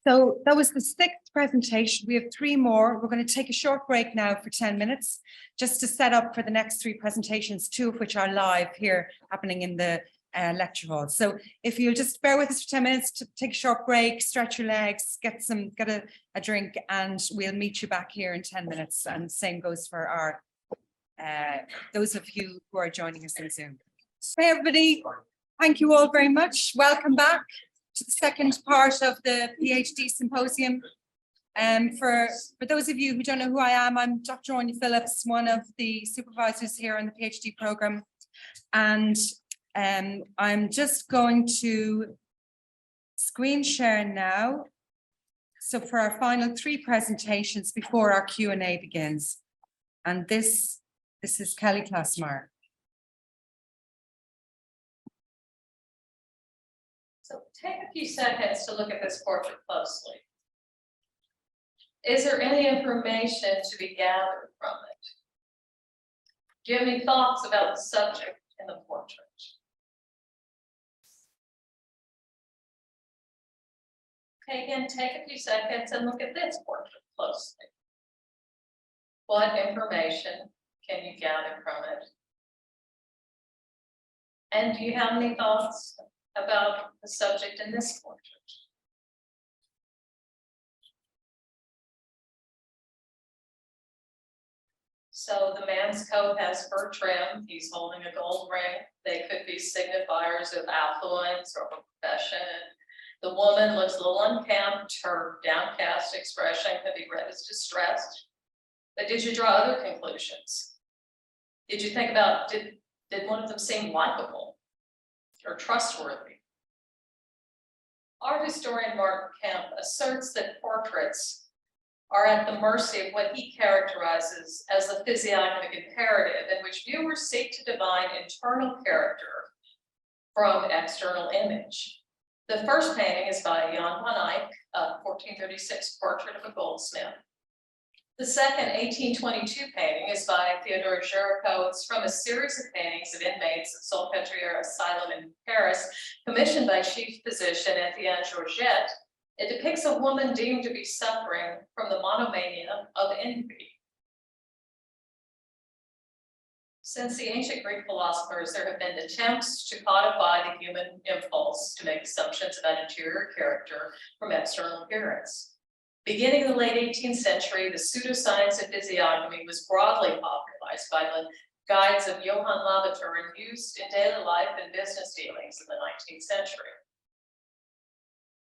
Speaker 1: So that was the 6th presentation. We have 3 more. We're going to take a short break now for 10 minutes, just to set up for the next 3 presentations, 2 of which are live here happening in the lecture hall. So if you'll just bear with us for 10 minutes to take a short break, stretch your legs, get a drink, and we'll meet you back here in 10 minutes. And same goes for our those of you who are joining us on Zoom. Hey everybody, thank you all very much. Welcome back to the second part of the PhD symposium. For those of you who don't know who I am, I'm Dr. Phillips, one of the supervisors here on the PhD program. And I'm just going to screen share now. So for our final 3 presentations before our Q&A begins. And this is Kelly Klassmar.
Speaker 9: So take a few seconds to look at this portrait closely. Is there any information to be gathered from it? Do you have any thoughts about the subject in the portrait? Okay, again, take a few seconds and look at this portrait closely. What information can you gather from it? And do you have any thoughts about the subject in this portrait? So the man's coat has fur trim, he's holding a gold ring. They could be signifiers of affluence or profession. The woman looks a little unkempt, her downcast expression could be read as distressed. But did you draw other conclusions? Did you think about, did one of them seem likable or trustworthy? Art historian Mark Kemp asserts that portraits are at the mercy of what he characterizes as the physiognomic imperative, in which viewers seek to divine internal character from external image. The first painting is by Jan van Eyck, a 1436 portrait of a goldsmith. The second 1822 painting is by Theodore Joejo. It's from a series of paintings of inmates of Salpêtrière Asylum in Paris, commissioned by chief physician Etienne Georgette. It depicts a woman deemed to be suffering from the monomania of envy. Since the ancient Greek philosophers, there have been attempts to codify the human impulse to make assumptions about interior character from external appearance. Beginning in the late 18th century, the pseudoscience of physiognomy was broadly popularized by the guides of Johann Lavater and used in daily life and business dealings in the 19th century.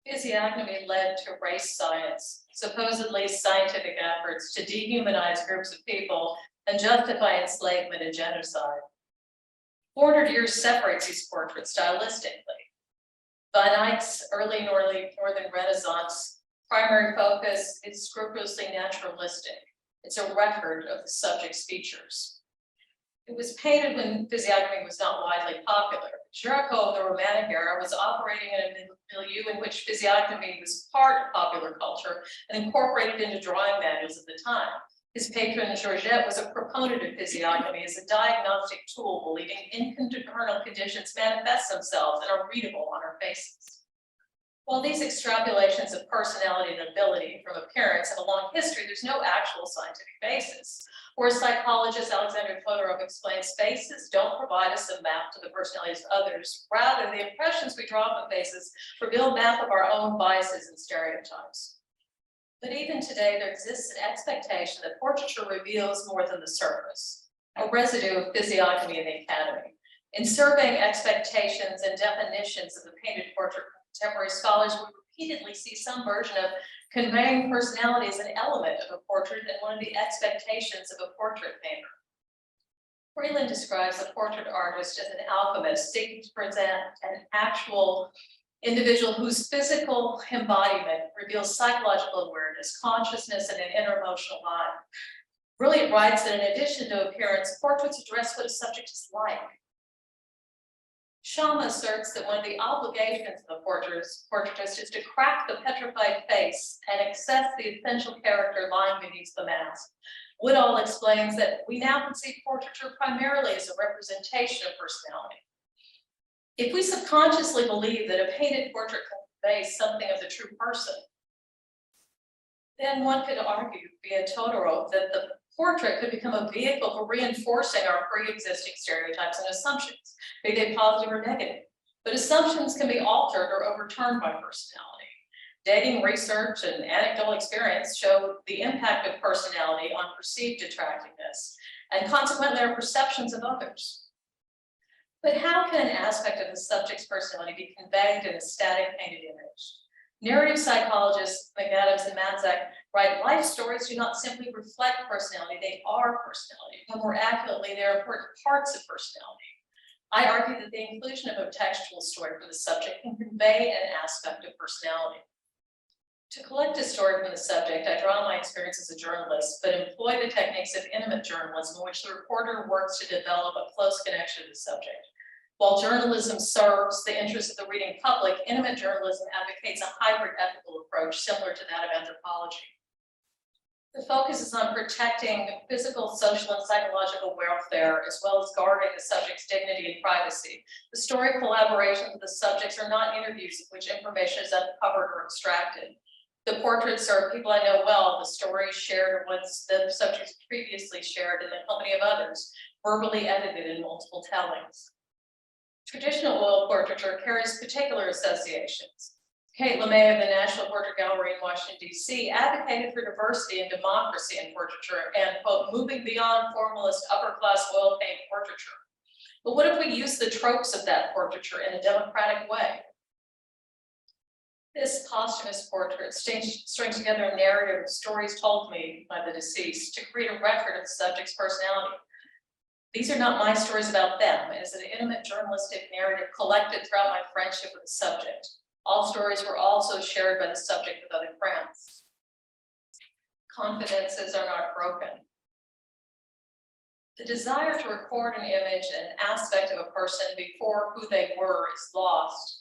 Speaker 9: Physiognomy led to race science, supposedly scientific efforts to dehumanize groups of people and justify enslavement and genocide. 400 years separates these portraits stylistically. Van Eyck's early Northern Renaissance primary focus is scrupulously naturalistic. It's a record of the subject's features. It was painted when physiognomy was not widely popular. Joejo of the Romantic era was operating in a milieu in which physiognomy was part of popular culture and incorporated into drawing manuals at the time. His patron Georgette was a proponent of physiognomy as a diagnostic tool, believing internal conditions manifest themselves and are readable on our faces. While these extrapolations of personality and ability from appearance have a long history, there's no actual scientific basis. Whereas psychologist Alexander Todorov explains, faces don't provide us a map to the personalities of others. Rather, the impressions we draw from faces reveal a map of our own biases and stereotypes. But even today, there exists an expectation that portraiture reveals more than the surface, a residue of physiognomy in the academy. In surveying expectations and definitions of the painted portrait, contemporary scholars will repeatedly see some version of conveying personality as an element of a portrait and one of the expectations of a portrait painter. Freeland describes a portrait artist as an alchemist seeking to present an actual individual whose physical embodiment reveals psychological awareness, consciousness, and an inner emotional life. Brilliant writes that in addition to appearance, portraits address what a subject is like. Sharma asserts that one of the obligations of the portraitist is to crack the petrified face and access the essential character lying beneath the mask. Woodall explains that we now conceive portraiture primarily as a representation of personality. If we subconsciously believe that a painted portrait conveys something of the true person, then one could argue via Todorov that the portrait could become a vehicle for reinforcing our pre-existing stereotypes and assumptions, be they positive or negative. But assumptions can be altered or overturned by personality. Dating research and anecdotal experience show the impact of personality on perceived attractiveness and consequently our perceptions of others. But how can an aspect of the subject's personality be conveyed in a static painted image? Narrative psychologists McAdams and Manzak write, life stories do not simply reflect personality, they are personality. But more accurately, they are important parts of personality. I argue that the inclusion of a textual story for the subject can convey an aspect of personality. To collect a story from the subject, I draw on my experience as a journalist, but employ the techniques of intimate journalism in which the reporter works to develop a close connection to the subject. While journalism serves the interests of the reading public, intimate journalism advocates a hybrid ethical approach similar to that of anthropology. The focus is on protecting physical, social, and psychological welfare, as well as guarding the subject's dignity and privacy. The story collaborations with the subjects are not interviews in which information is uncovered or extracted. The portraits are people I know well, the stories shared once the subjects previously shared in the company of others, verbally edited in multiple tellings. Traditional oil portraiture carries particular associations. Kate Lemay of the National Portrait Gallery in Washington, D.C. advocated for diversity and democracy in portraiture and, quote, moving beyond formalist upper-class oil paint portraiture. But what if we use the tropes of that portraiture in a democratic way? This posthumous portrait strings together a narrative of stories told me by the deceased to create a record of the subject's personality. These are not my stories about them. It is an intimate journalistic narrative collected throughout my friendship with the subject. All stories were also shared by the subject with other friends. Confidences are not broken. The desire to record an image, an aspect of a person before who they were is lost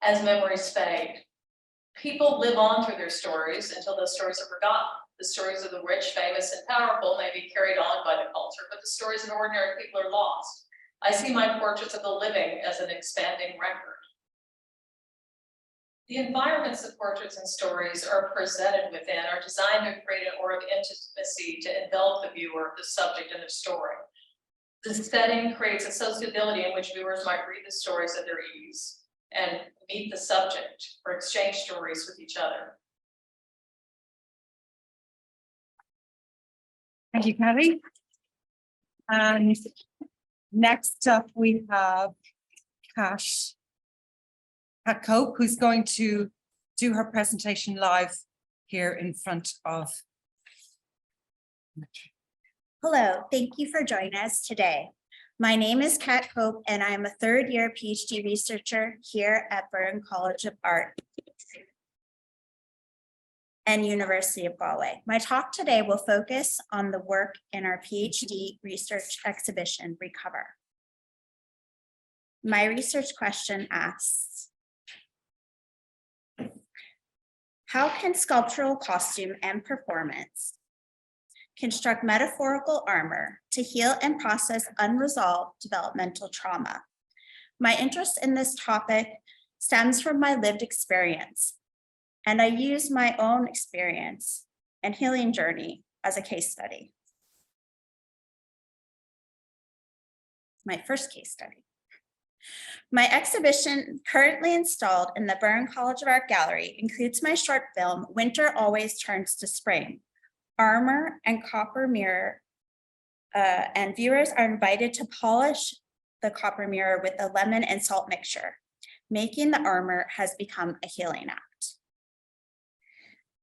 Speaker 9: as memories fade. People live on through their stories until those stories are forgotten. The stories of the rich, famous, and powerful may be carried on by the culture, but the stories of ordinary people are lost. I see my portraits of the living as an expanding record. The environments the portraits and stories are presented within are designed to create an aura of intimacy to envelop the viewer, the subject, and the story. The setting creates a sociability in which viewers might read the stories at their ease and meet the subject or exchange stories with each other.
Speaker 1: Thank you, Kathy. And next up, we have Kat Cope, who's going to do her presentation live here in front of.
Speaker 10: Hello, thank you for joining us today. My name is Kat Cope, and I'm a third-year PhD researcher here at Burren College of Art and University of Galway. My talk today will focus on the work in our PhD research exhibition, Recover. My research question asks, how can sculptural costume and performance construct metaphorical armor to heal and process unresolved developmental trauma? My interest in this topic stems from my lived experience, and I use my own experience and healing journey as a case study. My first case study. My exhibition, currently installed in the Burren College of Art Gallery, includes my short film, Winter Always Turns to Spring, armor and copper mirror, and viewers are invited to polish the copper mirror with a lemon and salt mixture. Making the armor has become a healing act.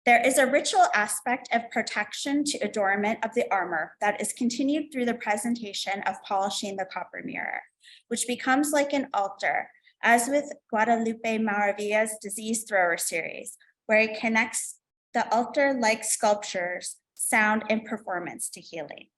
Speaker 10: There is a ritual aspect of protection to adornment of the armor that is continued through the presentation of polishing the copper mirror, which becomes like an altar, as with Guadalupe Maravilla's Disease Thrower series, where it connects the altar-like sculptures, sound, and performance to healing.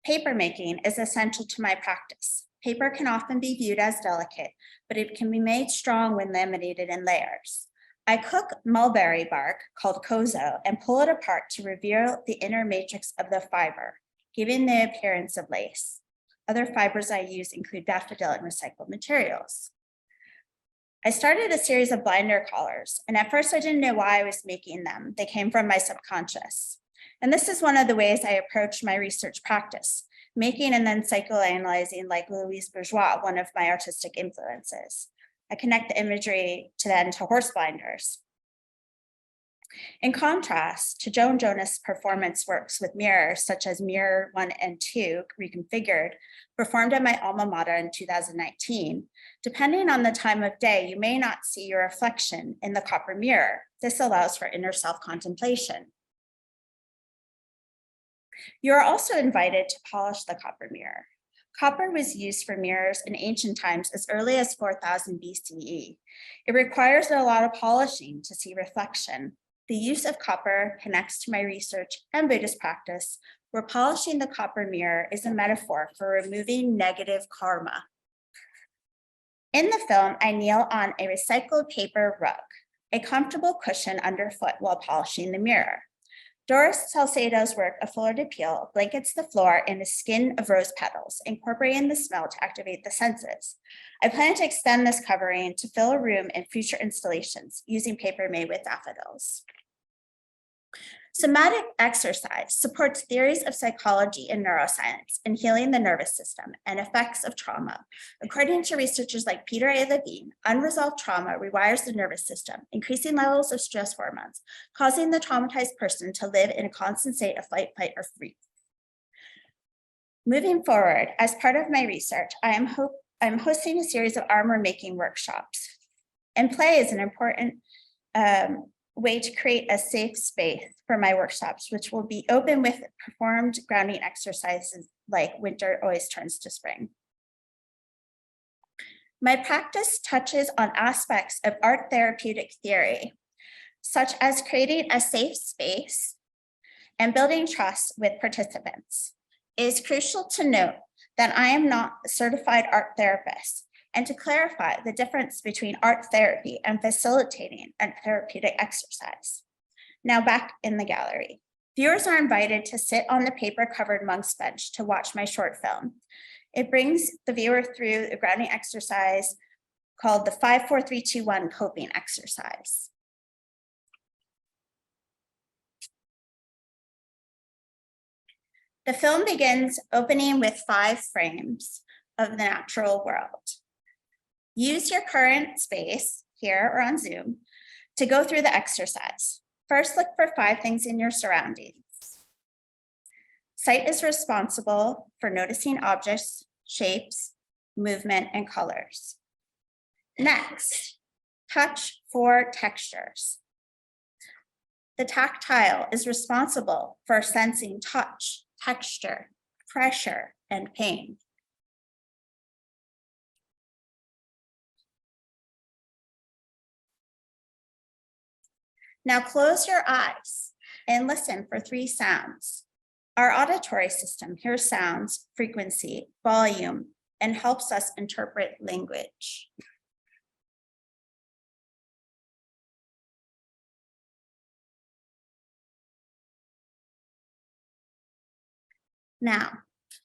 Speaker 10: Paper making is essential to my practice. Paper can often be viewed as delicate, but it can be made strong when laminated in layers. I cook mulberry bark, called kozo, and pull it apart to reveal the inner matrix of the fiber, giving the appearance of lace. Other fibers I use include daffodil and recycled materials. I started a series of binder collars, and at first I didn't know why I was making them. They came from my subconscious. And this is one of the ways I approach my research practice, making and then psychoanalyzing like Louise Bourgeois, one of my artistic influences. I connect the imagery to horse binders. In contrast to Joan Jonas' performance works with mirrors, such as Mirror 1 and 2, Reconfigured, performed at my alma mater in 2019, depending on the time of day, you may not see your reflection in the copper mirror. This allows for inner self-contemplation. You are also invited to polish the copper mirror. Copper was used for mirrors in ancient times as early as 4000 BCE. It requires a lot of polishing to see reflection. The use of copper connects to my research and Buddhist practice, where polishing the copper mirror is a metaphor for removing negative karma. In the film, I kneel on a recycled paper rug, a comfortable cushion underfoot while polishing the mirror. Doris Salcedo's work of Flor de Piel blankets the floor in a skin of rose petals, incorporating the smell to activate the senses. I plan to extend this covering to fill a room in future installations using paper made with daffodils. Somatic exercise supports theories of psychology and neuroscience in healing the nervous system and effects of trauma. According to researchers like Peter A. Levine, unresolved trauma rewires the nervous system, increasing levels of stress hormones, causing the traumatized person to live in a constant state of fight, flight, or freeze. Moving forward, as part of my research, I'm hosting a series of armor making workshops. And play is an important way to create a safe space for my workshops, which will be open with performed grounding exercises like winter always turns to spring. My practice touches on aspects of art therapeutic theory, such as creating a safe space and building trust with participants. It is crucial to note that I am not a certified art therapist, and to clarify the difference between art therapy and facilitating a therapeutic exercise. Now back in the gallery. Viewers are invited to sit on the paper-covered monk's bench to watch my short film. It brings the viewer through a grounding exercise called the 5-4-3-2-1 coping exercise. The film begins opening with 5 frames of the natural world. Use your current space here or on Zoom to go through the exercise. First, look for 5 things in your surroundings. Sight is responsible for noticing objects, shapes, movement, and colors. Next, touch for textures. The tactile is responsible for sensing touch, texture, pressure, and pain. Now close your eyes and listen for 3 sounds. Our auditory system hears sounds, frequency, volume, and helps us interpret language. Now,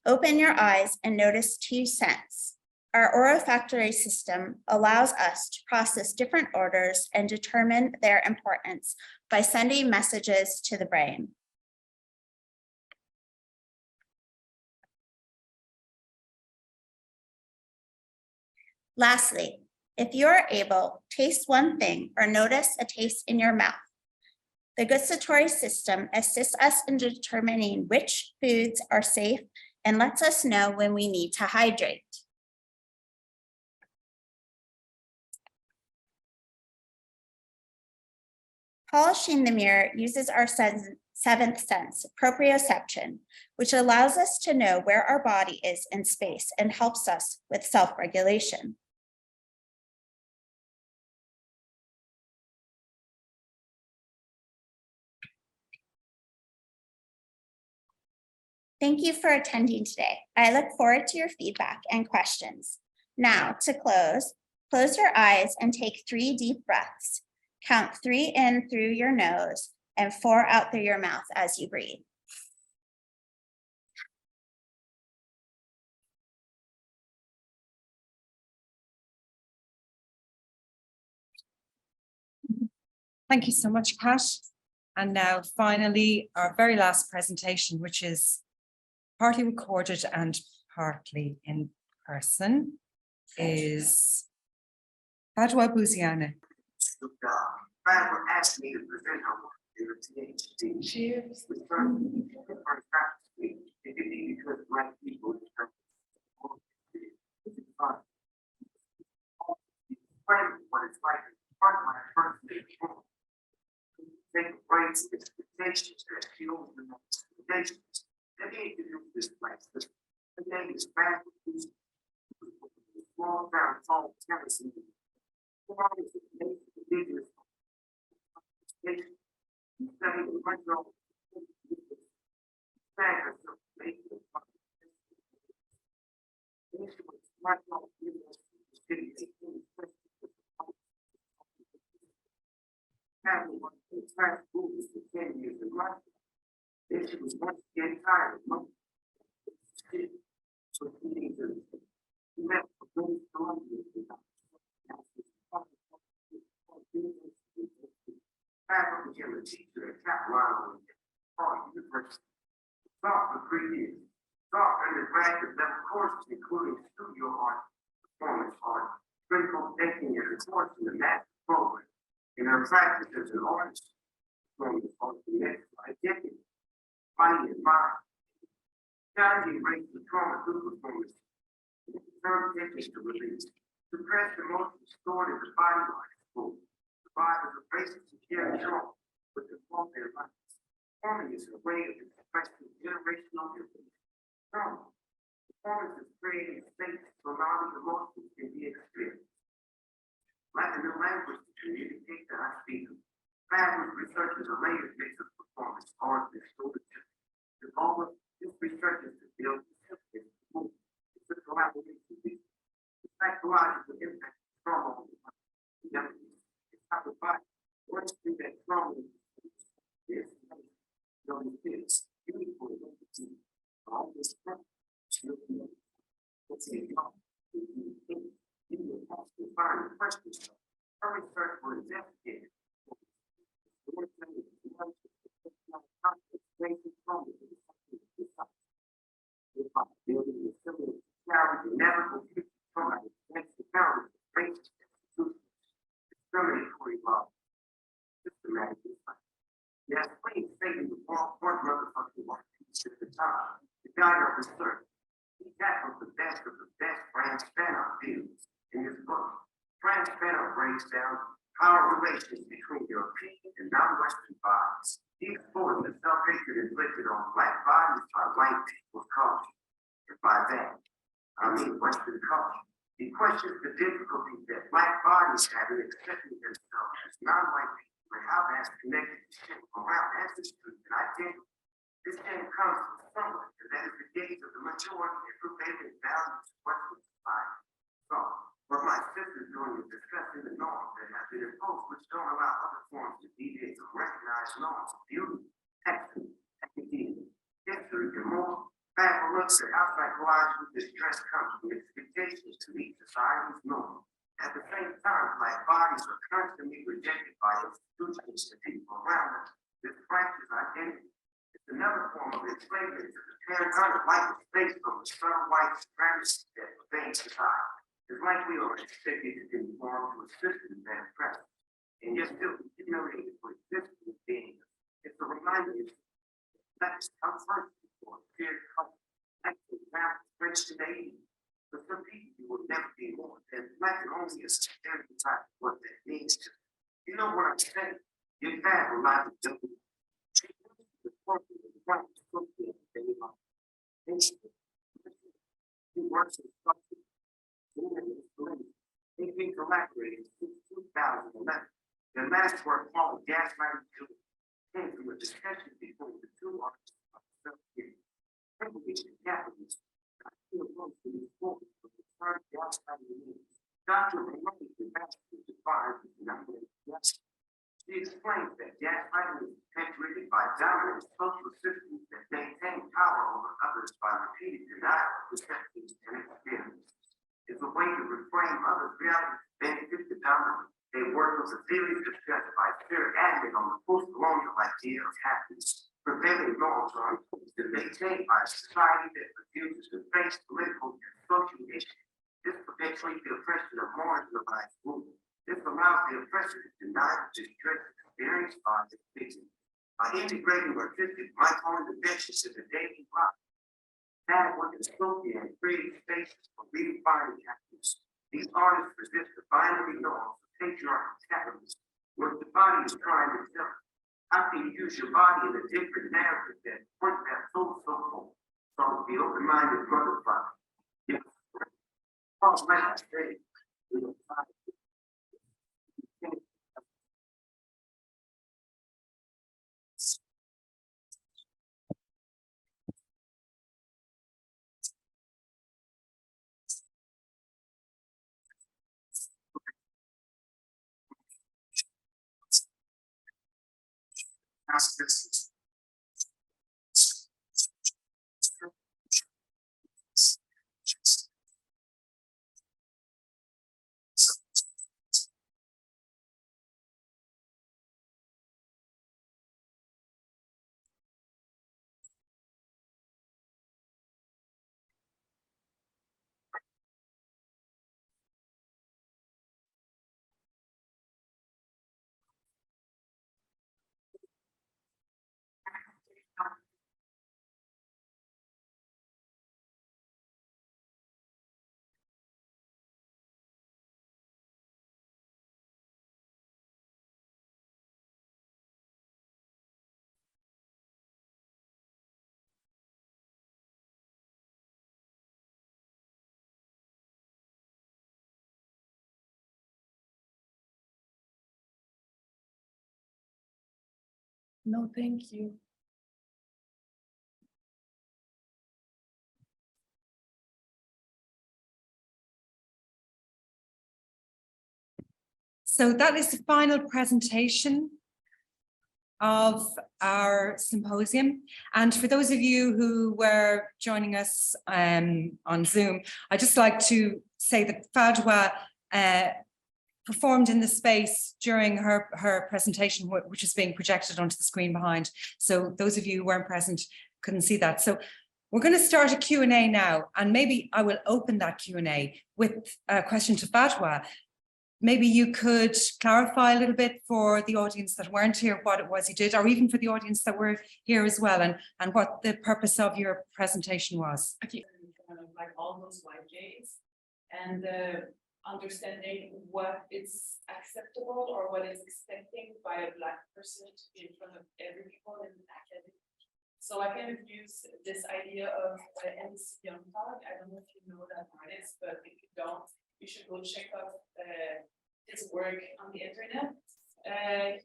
Speaker 10: open your eyes and notice 2 scents. Our olfactory system allows us to process different odors and determine their importance by sending messages to the brain. Lastly, if you are able, taste one thing or notice a taste in your mouth. The gustatory system assists us in determining which foods are safe and lets us know when we need to hydrate. Polishing the mirror uses our 7th sense, proprioception, which allows us to know where our body is in space and helps us with self-regulation. Thank you for attending today. I look forward to your feedback and questions. Now, to close your eyes and take 3 deep breaths. Count 3 in through your nose and 4 out through your mouth as you breathe.
Speaker 1: Thank you so much, Pat. And now finally, our very last presentation, which is partly recorded and partly in person, is Badwa Buziana.
Speaker 11: Barbara asked me to present her work in her PhD. Cheers. Because black people what it's like part of my first day home. Take breaks, expectations that fuels the expectations. They need to do this place. The name is bad. Small town home Tennessee. She was once getting tired of money. So she needed to met a good Columbia. I became a teacher at Cap Line 3 years. Taught undergraduate level courses including studio art, performance art, critical thinking, and a course in the master's program. In her practice as an artist, performance art the next identity, finding and mind, challenging race and trauma through performance, term techniques to release, suppress emotions stored in the body like school, provide as a basis to carry trauma with the form their lives. Performing is a way of expressing generational influence. Trauma. Performance is creating space so allowing emotions can be experienced. Like a new language to communicate that I speak. Language research is a layered mix of performance, art, and storytelling. The goal of this research is to build the movement. It's a collaboration. The psychological impact of trauma on the body. It's how the body works through that trauma. It's kids, beautiful, all this stuff. What's it called? You will have to find questions. Her research will investigate. Discriminatory law. Systematic. Yes, please say the fourth motherfucking one at the time. The guy of research. He tackled the best of the best Franz Fanon views in his book. Franz Fanon breaks down power relations between European and non-Western bodies. He explored the self-hatred inflicted on black bodies by white people's culture. And by that, I mean Western culture. He questions the difficulties that black bodies have in accepting themselves as non-white people and how that's connected to shit around ancestry and identity. This thing comes from someone, and that is the gaze of the majority and prevailing values of Western society. So, what my sister's doing is discussing the norms that have been imposed, which don't allow other forms to deviate from recognized norms of beauty, excellence, academia, history, and more. Fact looks at how psychological distress comes from expectations to meet society's norms. At the same time, black bodies are constantly rejected by institutions and people around us. This fractures identity. It's another form of enslavement to the paradigm of life is based on the subtle white supremacy that pervades society. It's like we are expected to conform to a system that is present, and yet still humiliated for existing beings. It's a reminder that it's comfort for fear, actually now French Canadian. For some people, you will never be more than black and only a stereotype of what that means to you. Know what I'm saying? Your dad will not be doing. He works in structure. He's been collaborating since 2011. The last work called Gaslighting came from a discussion between the two artists of self-care. Privilege and capitalism. I feel close to these forms of the term gaslighting means. Dr. Lemay, the master defines the number of gaslighting. She explains that gaslighting is perpetuated by dominant social systems that maintain power over others by repeated denial of perceptions and experiences. It's a way to reframe others' realities to benefit the dominant. They work with a theory discussed by Spirit admin on the post-colonial idea of happiness. Prevailing norms are imposed and maintained by a society that refuses to face political and social issues. This perpetuates the oppression of marginalized groups. This allows the oppressor to deny the distress experienced by the victim. By integrating artistic micro-interventions in the daily life, that work is spoken and creating spaces for redefining happiness. These artists resist the binary norms of patriarchal capitalism, where the body is trying to tell. How can you use your body in a different narrative that points that so forth? So the open-minded motherfucker. Yes. Oh, man, I say, aspects
Speaker 6: No, thank you.
Speaker 1: So that is the final presentation of our symposium. And for those of you who were joining us on Zoom, I'd just like to say that Fadwa performed in the space during her presentation, which is being projected onto the screen behind. So those of you who weren't present couldn't see that. So we're going to start a Q&A now, and maybe I will open that Q&A with a question to Fadwa. Maybe you could clarify a little bit for the audience that weren't here what it was you did, or even for the audience that were here as well, and what the purpose of your presentation was.
Speaker 12: Okay, like all those white gays, and understanding what is acceptable or what is expecting by a Black person to be in front of every people in the academy. So I kind of use this idea of MC Young Talk. I don't know if you know that artist, but if you don't, you should go check out his work on the internet.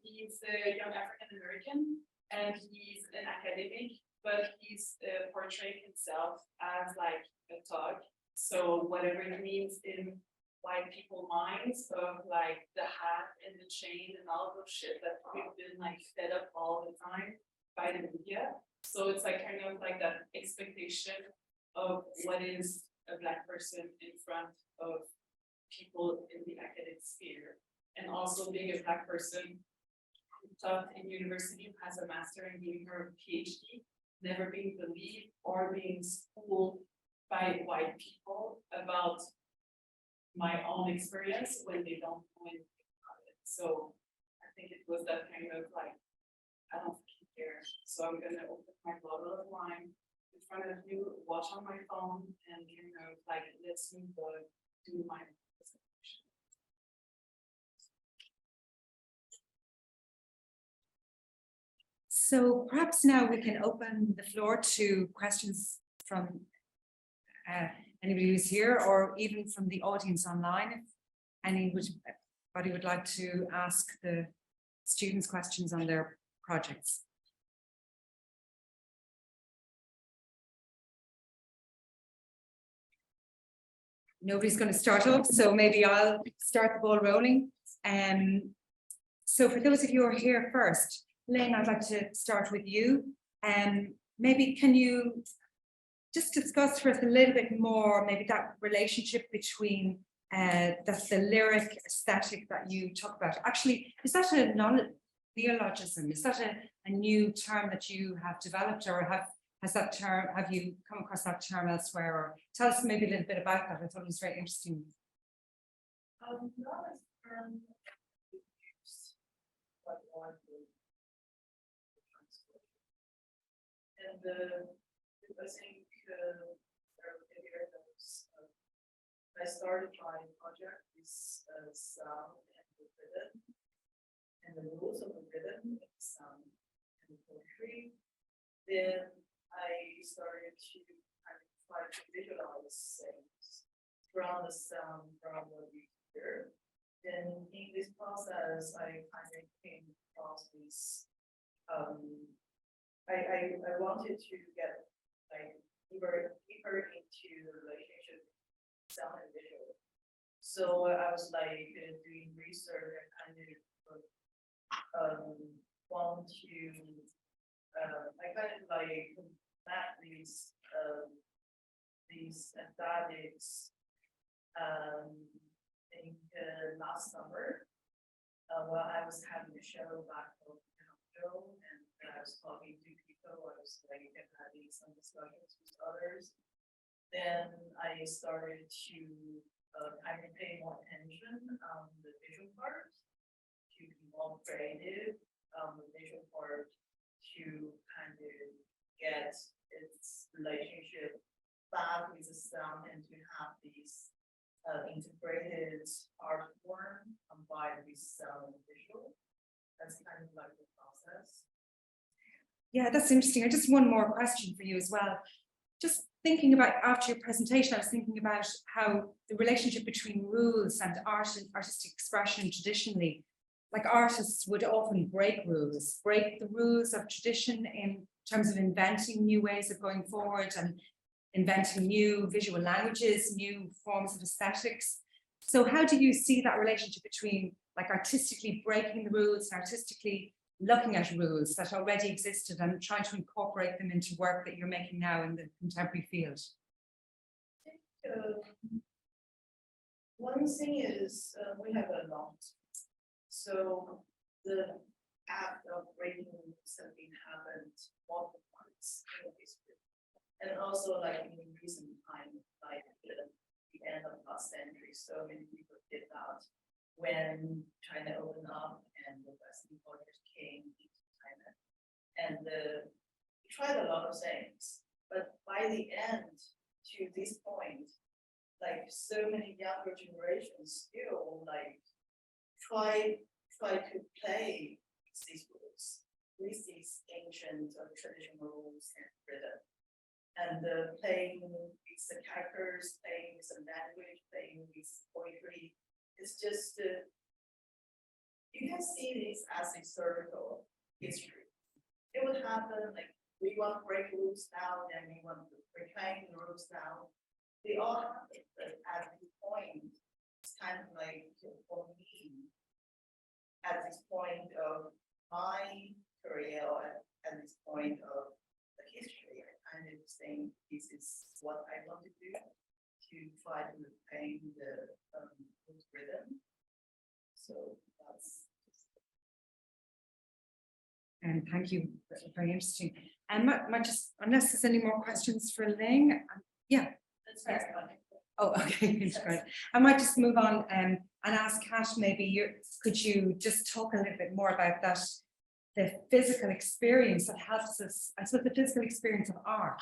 Speaker 12: He's a young African American, and he's an academic, but he's portraying himself as like a thug. So whatever it means in white people minds of like the hat and the chain and all those shit that we've been like fed up all the time by the media. So it's like kind of like that expectation of what is a Black person in front of people in the academic sphere, and also being a Black person who taught in university, has a master and doing her PhD, never being believed or being schooled by white people about my own experience when they don't know anything about it. So I think it was that kind of like, I don't fucking care. So I'm gonna open my bottle of wine in front of you, watch on my phone, and like let's me do my presentation.
Speaker 1: So perhaps now we can open the floor to questions from anybody who's here, or even from the audience online. If anybody would like to ask the students questions on their projects. Nobody's going to start off, so maybe I'll start the ball rolling. So for those of you who are here first, Lane, I'd like to start with you. Maybe can you just discuss for us a little bit more, maybe that relationship between the lyric aesthetic that you talk about. Actually, is that a neologism? Is that a new term that you have developed, or have you come across that term elsewhere? Or tell us maybe a little bit about that. I thought it was very interesting.
Speaker 8: I started my project with sound and the rhythm, and the rules of the rhythm, sound and poetry. Then I started to kind of try to visualize things from the sound, from what we hear. Then in this process, I kind of came across this. I wanted to get like deeper into the relationship sound and visual. So I was like doing research and kind of want to I kind of like map these aesthetics. I think last summer while I was having a show back home in Ohio, and I was talking to people, I was like having some discussions with others. Then I started to kind of pay more attention on the visual part, to be more creative on the visual part, to kind of get its relationship back with the sound, and to have these integrated art form combined with sound and visual. That's kind of like the process.
Speaker 1: Yeah, that's interesting. I just one more question for you as well. Just thinking about after your presentation, I was thinking about how the relationship between rules and art and artistic expression traditionally, like artists would often break the rules of tradition in terms of inventing new ways of going forward and inventing new visual languages, new forms of aesthetics. So how do you see that relationship between like artistically breaking the rules and artistically looking at rules that already existed and trying to incorporate them into work that you're making now in the contemporary field?
Speaker 8: One thing is, we have a lot. So the act of breaking rules have been happened multiple times in history. And also like in recent time, like the end of last century, so many people did that when China opened up and the Western importers came into China. And we tried a lot of things, but by the end to this point, like so many younger generations still like try to play these rules with these ancient traditional rules and rhythm. And playing with the characters, playing with the language, playing with poetry. It's just, you can see this as a historical history. It would happen like, we want to break rules now, then we want to reclaim the rules now. They all happen, but at this point, it's kind of like, for me, at this point of my career, at this point of the history, I kind of think this is what I want to do, to try to retain the rhythm. So that's.
Speaker 1: And thank you, very interesting. And might just, unless there's any more questions for Ling, yeah.
Speaker 6: That's right.
Speaker 1: Oh, okay, that's great. I might just move on and ask Kat, maybe could you just talk a little bit more about that, the physical experience that helps us, I suppose the physical experience of art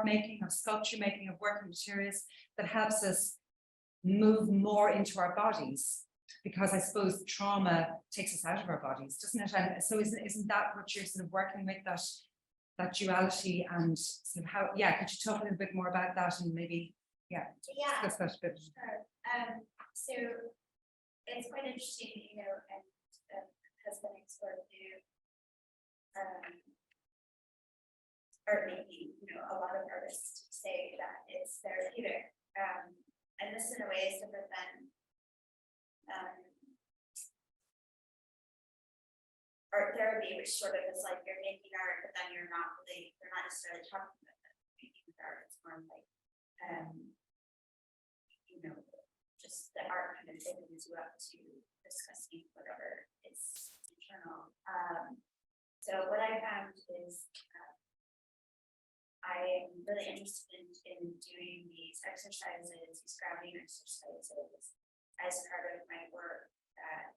Speaker 1: making, of sculpture making, of working materials that helps us move more into our bodies, because I suppose trauma takes us out of our bodies, doesn't it? And so isn't that what you're sort of working with, that duality, and sort of how, yeah, could you talk a little bit more about that and maybe, yeah, discuss that a bit?
Speaker 2: Sure. So it's quite interesting, you know, and has been explored through art making. You know, a lot of artists say that it's therapeutic, and this in a way is different than art therapy, which sort of is like you're making art, but then you're not necessarily talking about it. Making art, it's more like you know, just the art kind of opens you up to discussing whatever is internal. So what I found is I am really interested in doing these exercises, these grounding exercises, as part of my work that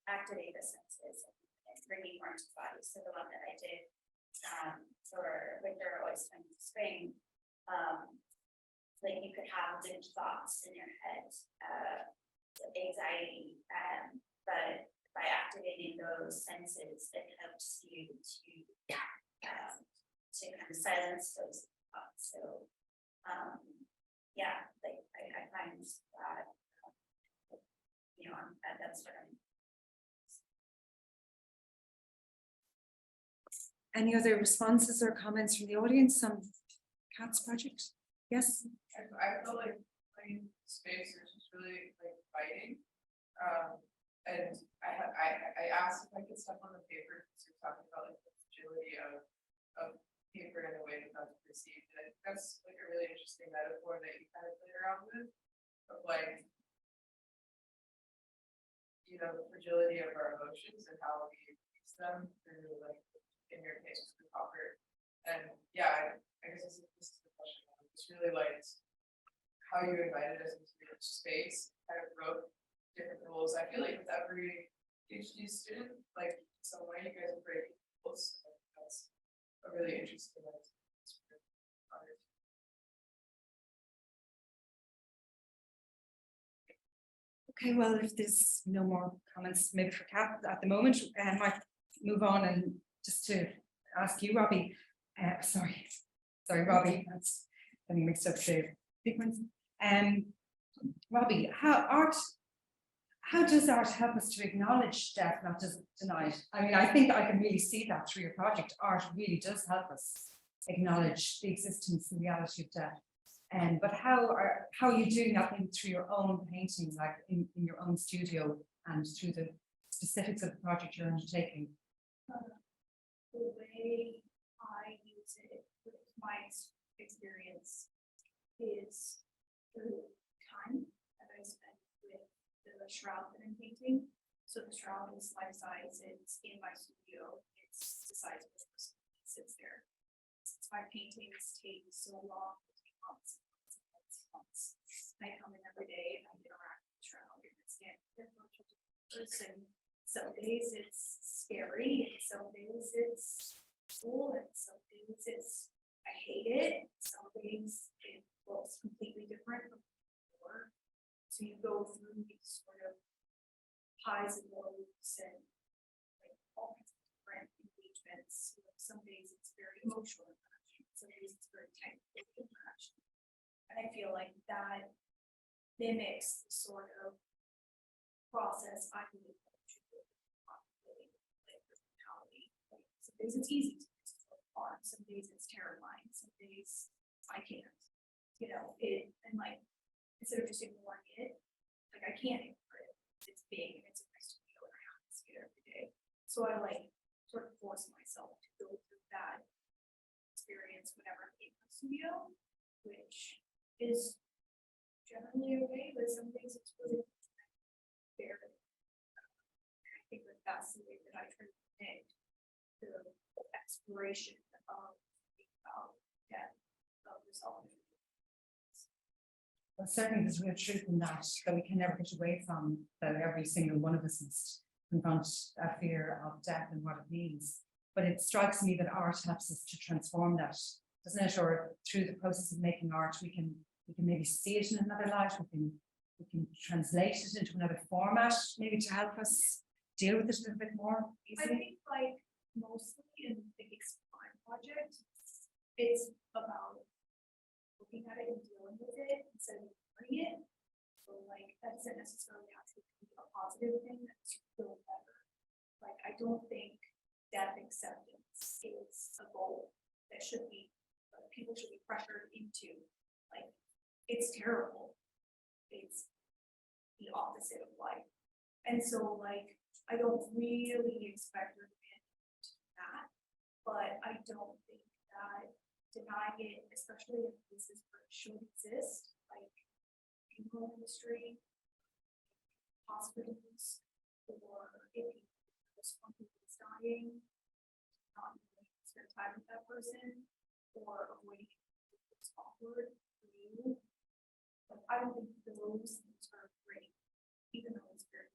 Speaker 2: activate the senses and bring me more into the body. So the one that I did for winter, always coming to spring, like you could have good thoughts in your head, anxiety, but by activating those senses, it helps you to kind of silence those thoughts. So yeah, like I find that you know, that's what I'm.
Speaker 1: Any other responses or comments from the audience on Kat's project? Yes.
Speaker 12: I feel like playing space is just really like fighting. And I asked if I could step on the paper because you're talking about like the fragility of paper in a way that that's perceived. And I think that's like a really interesting metaphor that you kind of play around with, of like, you know, the fragility of our emotions and how we use them through, like, in your case, the copper. And yeah, I guess this is the question. It's really like how you invited us into your space, kind of wrote different rules. I feel like with every PhD student, like some way you guys are breaking rules. That's a really interesting one.
Speaker 1: Okay, well, if there's no more comments, maybe for Kat at the moment, I might move on and just to ask you, Robbie. Sorry, Robbie, that's getting mixed up the sequence. Robbie, how does art help us to acknowledge death, not just deny it? I mean, I think I can really see that through your project. Art really does help us acknowledge the existence and reality of death. But how are you doing that maybe through your own painting, like in your own studio and through the specifics of the project you're undertaking?
Speaker 7: The way I use it with my experience is through time that I spend with the shroud that I'm painting. So the shroud is life size, it's in my studio, it's the size of the person that sits there. Since my paintings take so long, months. I come in every day and I interact with the shroud and I stand with the person. Some days it's scary, and some days it's cool, and some days it's I hate it. Some days it looks completely different from before. So you go through these sort of highs and lows and like all kinds of different engagements. Some days it's very emotional interaction, some days it's very technical interaction. And I feel like that mimics the sort of process I believe some days it's easy, some days it's fun, some days it's terrifying, some days I can't, you know, and like, instead of just ignoring it, like I can't ignore it, it's big and it's a nice studio and I have to see it every day. So I like sort of force myself to go through that experience whenever I'm in the studio, which is generally okay, but some days it's really fair. I think that that's the way that I try to connect the exploration of death, of resolve.
Speaker 1: Well, certainly there's real truth in that we can never get away from, that every single one of us must confront a fear of death and what it means. But it strikes me that art helps us to transform that, doesn't it? Or through the process of making art, we can maybe see it in another light, we can translate it into another format, maybe to help us deal with it a little bit more easily.
Speaker 7: I think like mostly in the Explain project, it's about looking at it and dealing with it instead of ignoring it. So like that doesn't necessarily have to be a positive thing, that's feel better. Like I don't think death acceptance is a goal that should be people should be pressured into. Like it's terrible. It's the opposite of life. And so like I don't really expect her to be that, but I don't think that denying it, especially if this is where it should exist, like funeral industry, hospitals, or if someone who is dying, not spend time with that person, or avoiding it's awkward for you. But I don't think those things are great, even though it's very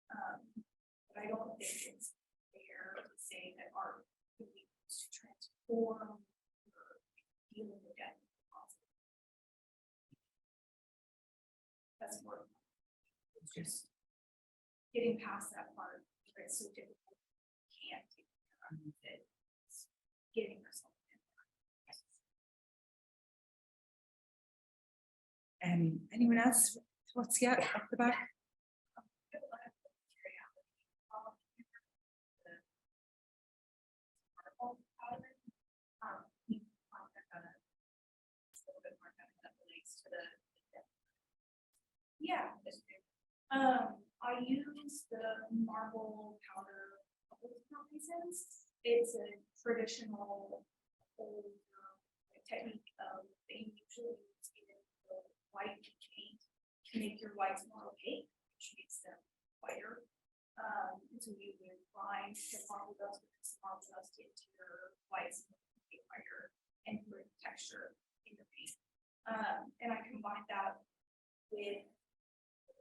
Speaker 7: but I don't think it's fair to say that art can be used to transform or deal with death. That's more. It's just getting past that part where it's so difficult. Can't take care of it. It's getting yourself in there.
Speaker 1: Anyone else? What's up the back?
Speaker 7: Yeah. I use the marble powder a couple different reasons. It's a traditional old technique of they usually use in the white paint to make your whites more opaque, which makes them whiter. And so you would grind the marble dust because the marble dust into your whites whiter and put texture in the paint. And I combine that with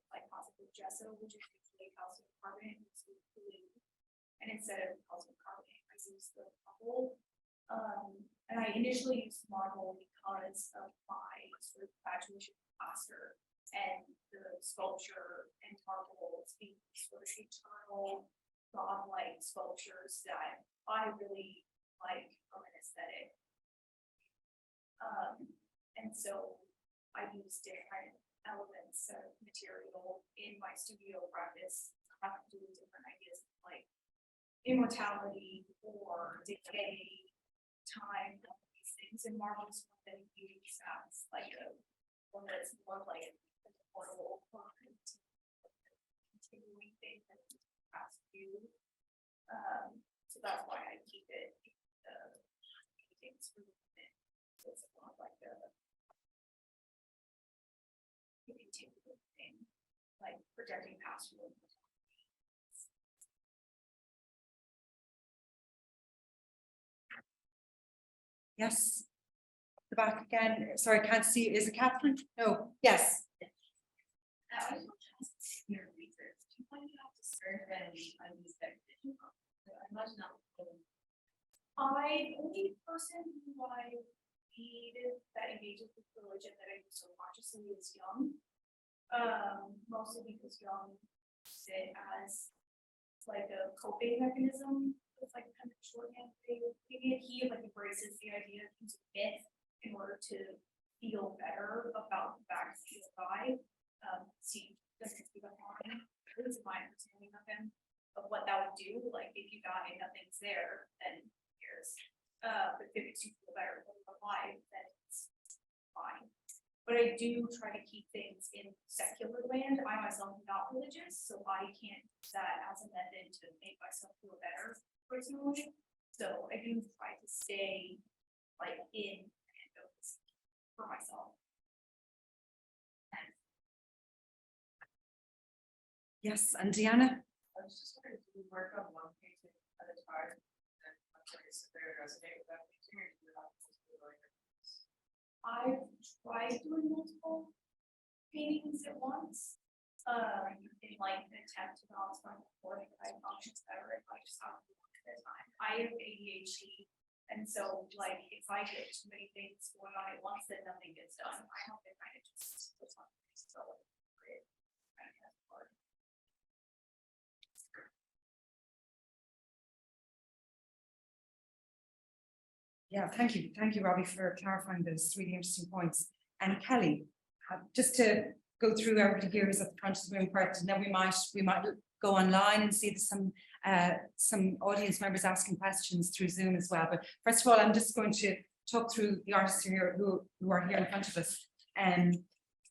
Speaker 7: like possibly gesso, which is usually calcium carbonate mixed with glue. And instead of calcium carbonate, I use the marble. And I initially used marble because of my sort of graduation master and the sculpture and marbles being sort of eternal, godlike sculptures that I really like from an aesthetic. And so I use different elements of material in my studio practice have to do with different ideas like immortality or decay, time, all of these things, and marble is one that you use as like a one that's more like a portable or continuing thing that has you. So that's why I keep it paintings for the it's not like a continuing thing, like projecting past you.
Speaker 1: Yes. The back again, sorry, can't see, is it Catherine? No, yes.
Speaker 6: I just want to ask your research, do you find you have to survey on these expeditions? I imagine that.
Speaker 7: I only person who I read that engages with religion that I do so consciously is young. Mostly because young sit as like a coping mechanism. It's like kind of shorthand thing. Maybe he like embraces the idea of using myth in order to feel better about the fact that he's alive. See, this is the line. This is my understanding of him, of what that would do. Like if you die and nothing's there, then here's but if it makes you feel better about life, then it's fine. But I do try to keep things in secular land. I myself am not religious, so I can't use that as a method to make myself feel better personally. So I do try to stay like in randos for myself.
Speaker 1: Yes, and Deanna?
Speaker 12: I was just wondering, do we work on one painting at a time? And I'm curious if they resonate with that painting, or do you have to do like
Speaker 7: I've tried doing multiple paintings at once. In like an attempt to balance my recording, I functions better if I just have one at a time. I have ADHD, and so like if I get too many things going on at once, then nothing gets done. I have to kind of just put something so great.
Speaker 1: Yeah, thank you, Robbie, for clarifying those really interesting points. And Kelly, just to go through everybody here who's at the front of the room first, and then we might go online and see some audience members asking questions through Zoom as well. But first of all, I'm just going to talk through the artists here who are here in front of us.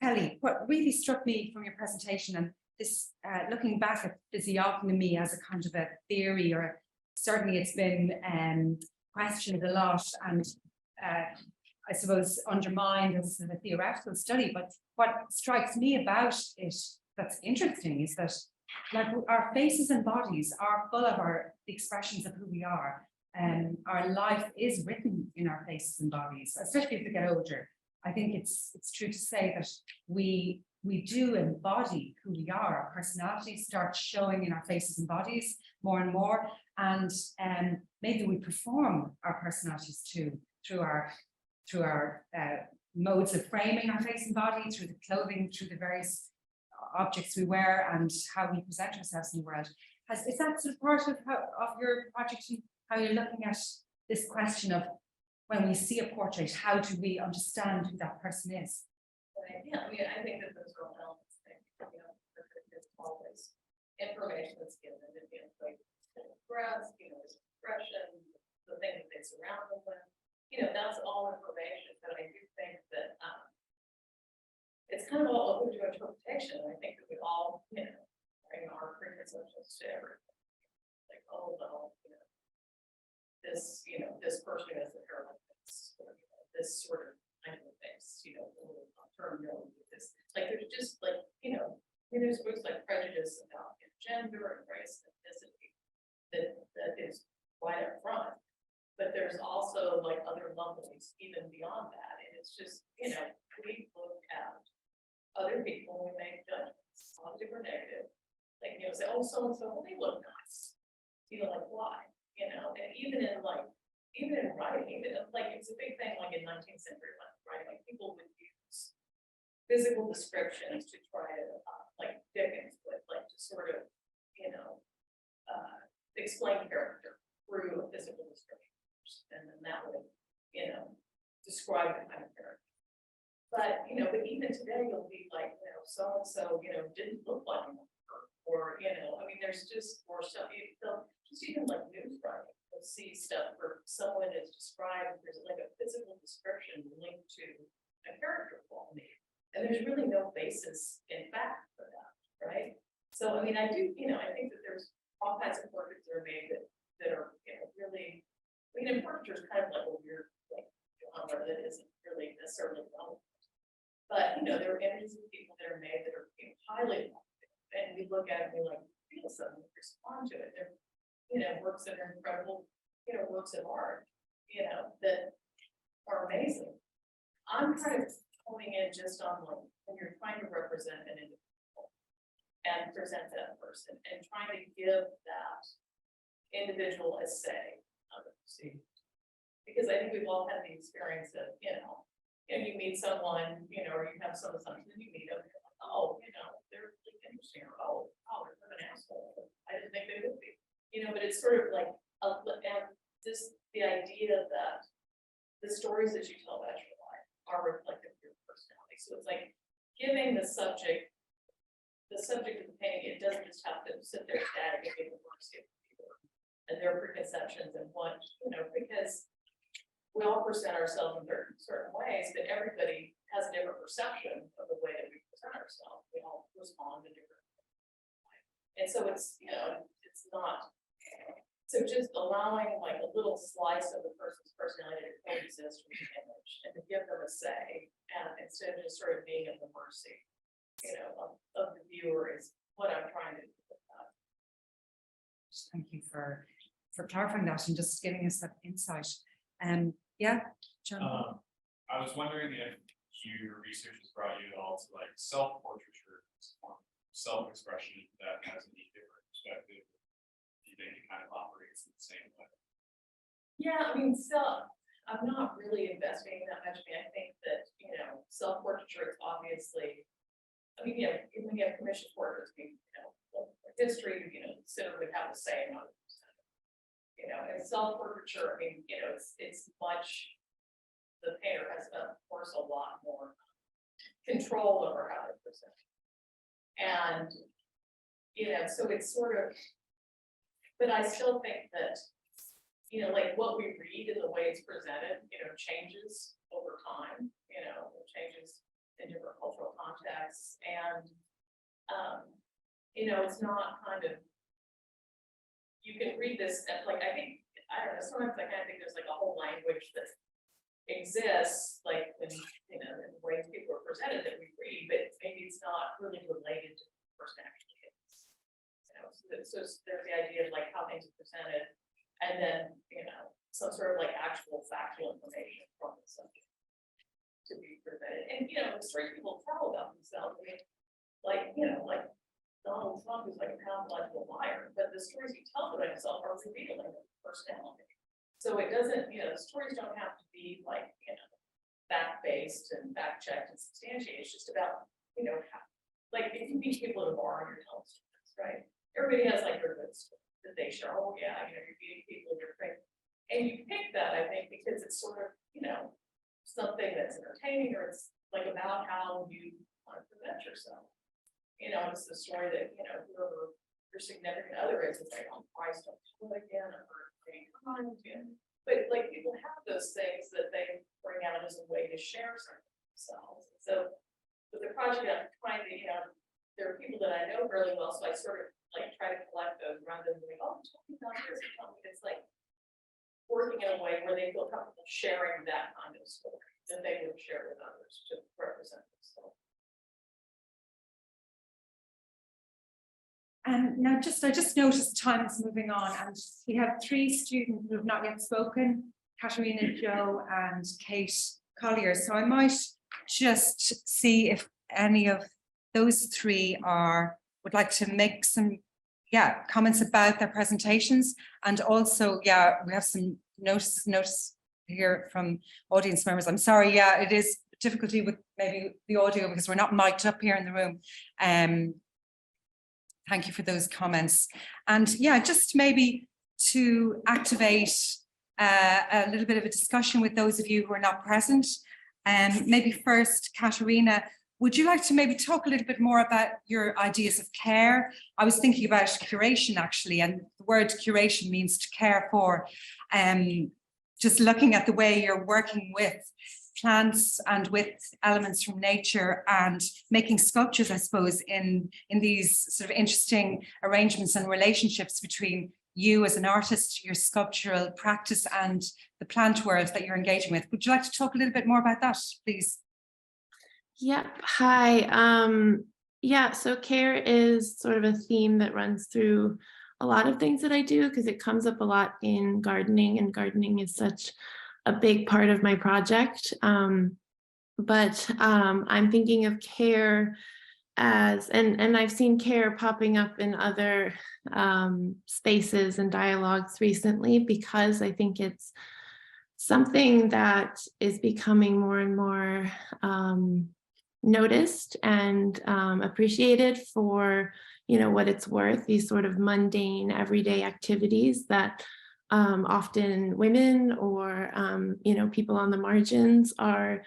Speaker 1: Kelly, what really struck me from your presentation, and this looking back at physiognomy as a kind of a theory, or certainly it's been questioned a lot, and I suppose undermined as a theoretical study. But what strikes me about it that's interesting is that like our faces and bodies are full of the expressions of who we are, and our life is written in our faces and bodies, especially as we get older. I think it's true to say that we do embody who we are. Our personality starts showing in our faces and bodies more and more, and maybe we perform our personalities too through our modes of framing our face and body, through the clothing, through the various objects we wear, and how we present ourselves in the world. Is that sort of part of your project, how you're looking at this question of when we see a portrait, how do we understand who that person is?
Speaker 9: Yeah, I mean, I think that those are all elements that, it's always information that's given, like breath, expression, the things that they surround them with, that's all information. But I do think that it's kind of all open to interpretation. I think that we all, bring our preconceptions to everything. Like, oh well, this, this person has the hair like this, or, this sort of kind of face, term this. Like there's just like, there's books like Prejudice about gender and race and ethnicity that is right up front. But there's also like other levels even beyond that. And it's just, we look at other people, we make judgments, positive or negative. Like, say, oh, so and so, well, they look nice. Like why? And even in writing, it's a big thing like in 19th century writing, like people would use physical descriptions to try to like Dickens would like to sort of, explain character through a physical description. And then that would, describe the kind of character. But, but even today, you'll be like, so-and-so, didn't look like him. Or, I mean, there's just more stuff, just even like news writing, you'll see stuff where someone is described, there's like a physical description linked to a character quality. And there's really no basis in fact for that, right? So, I mean, I do, I think that there's all kinds of portraits that are made that are, really, I mean, and portraiture is kind of like a weird, like, genre that isn't really necessarily relevant. But, there are images of people that are made that are highly, and we look at it and we like feel something, respond to it. They're, works that are incredible, works of art, that are amazing. I'm kind of honing in just on like when you're trying to represent an individual and present that person and trying to give that individual a say on the proceedings. Because I think we've all had the experience of, and you meet someone, or you have someone, and you meet them, and you're like, oh, they're really interesting, or they're kind of an asshole. I didn't think they would be, but it's sort of like, and the idea that the stories that you tell about your life are reflective of your personality. So it's like giving the subject of the painting, it doesn't just have to sit there static and give the mercy of people and their preconceptions and what, because we all present ourselves in certain ways, but everybody has a different perception of the way that we present ourselves. We all respond to different ways. And so it's, it's not, so just allowing like a little slice of the person's personality to coexist with the image and to give them a say, and instead of just sort of being at the mercy, of the viewer is what I'm trying to do with that.
Speaker 1: Thank you for clarifying that and just giving us that insight. Yeah, John.
Speaker 13: I was wondering if your research has brought you at all to like self-portraiture, self-expression that has any different perspective. Do you think it kind of operates in the same way?
Speaker 9: Yeah, I mean, I'm not really investigating that much. I mean, I think that, self-portraiture is obviously, I mean, when you have commissioned portraits, history, consider would have the same on it. And self-portraiture, I mean, it's much, the painter has, of course, a lot more control over how to present. And, so it's sort of, but I still think that, like what we read and the way it's presented, changes over time, it changes in different cultural contexts. And, it's not kind of, you can read this and like, I think, I don't know, sometimes I kind of think there's like a whole language that exists, like when, in the way people are presented that we read, but maybe it's not really related to the person actually is. So there's the idea of like how things are presented, and then, some sort of like actual factual information from the subject to be presented. And, the stories people tell about themselves, I mean, like, like Donald Trump is like a pathological liar, but the stories he tells about himself are revealing of personality. So it doesn't, the stories don't have to be like, fact-based and fact-checked and substantiated. It's just about, how, like if you meet people at a bar and you're telling stories, right? Everybody has like their good story that they share. Oh yeah, you're meeting people in your friend. And you pick that, I think, because it's sort of, something that's entertaining, or it's like about how you want to present yourself. It's the story that, whoever your significant other is, it's like, oh, Christ, don't do it again, or come on again. But like people have those things that they bring out as a way to share something themselves. So with the project, I'm trying to, there are people that I know really well, so I sort of like try to collect those rather than going, oh, tell me about this, tell me. It's like working in a way where they feel comfortable sharing that kind of story that they would share with others to represent themselves.
Speaker 1: Now, I just noticed time is moving on, and we have 3 students who have not yet spoken: Katarina, Joe, and Kate Collier. So I might just see if any of those 3 would like to make some comments about their presentations. And also, we have some notice here from audience members. I'm sorry, it is difficulty with maybe the audio because we're not mic'd up here in the room. Thank you for those comments. And just maybe to activate a little bit of a discussion with those of you who are not present. Maybe first, Katarina, would you like to maybe talk a little bit more about your ideas of care? I was thinking about curation actually, and the word curation means to care for. Just looking at the way you're working with plants and with elements from nature and making sculptures, I suppose, in these sort of interesting arrangements and relationships between you as an artist, your sculptural practice, and the plant world that you're engaging with. Would you like to talk a little bit more about that, please?
Speaker 6: Yep. Hi. Yeah, so care is sort of a theme that runs through a lot of things that I do because it comes up a lot in gardening, and gardening is such a big part of my project. But I'm thinking of care as, and I've seen care popping up in other spaces and dialogues recently, because I think it's something that is becoming more and more noticed and appreciated for, you know, what it's worth, these sort of mundane everyday activities that often women or, you know, people on the margins are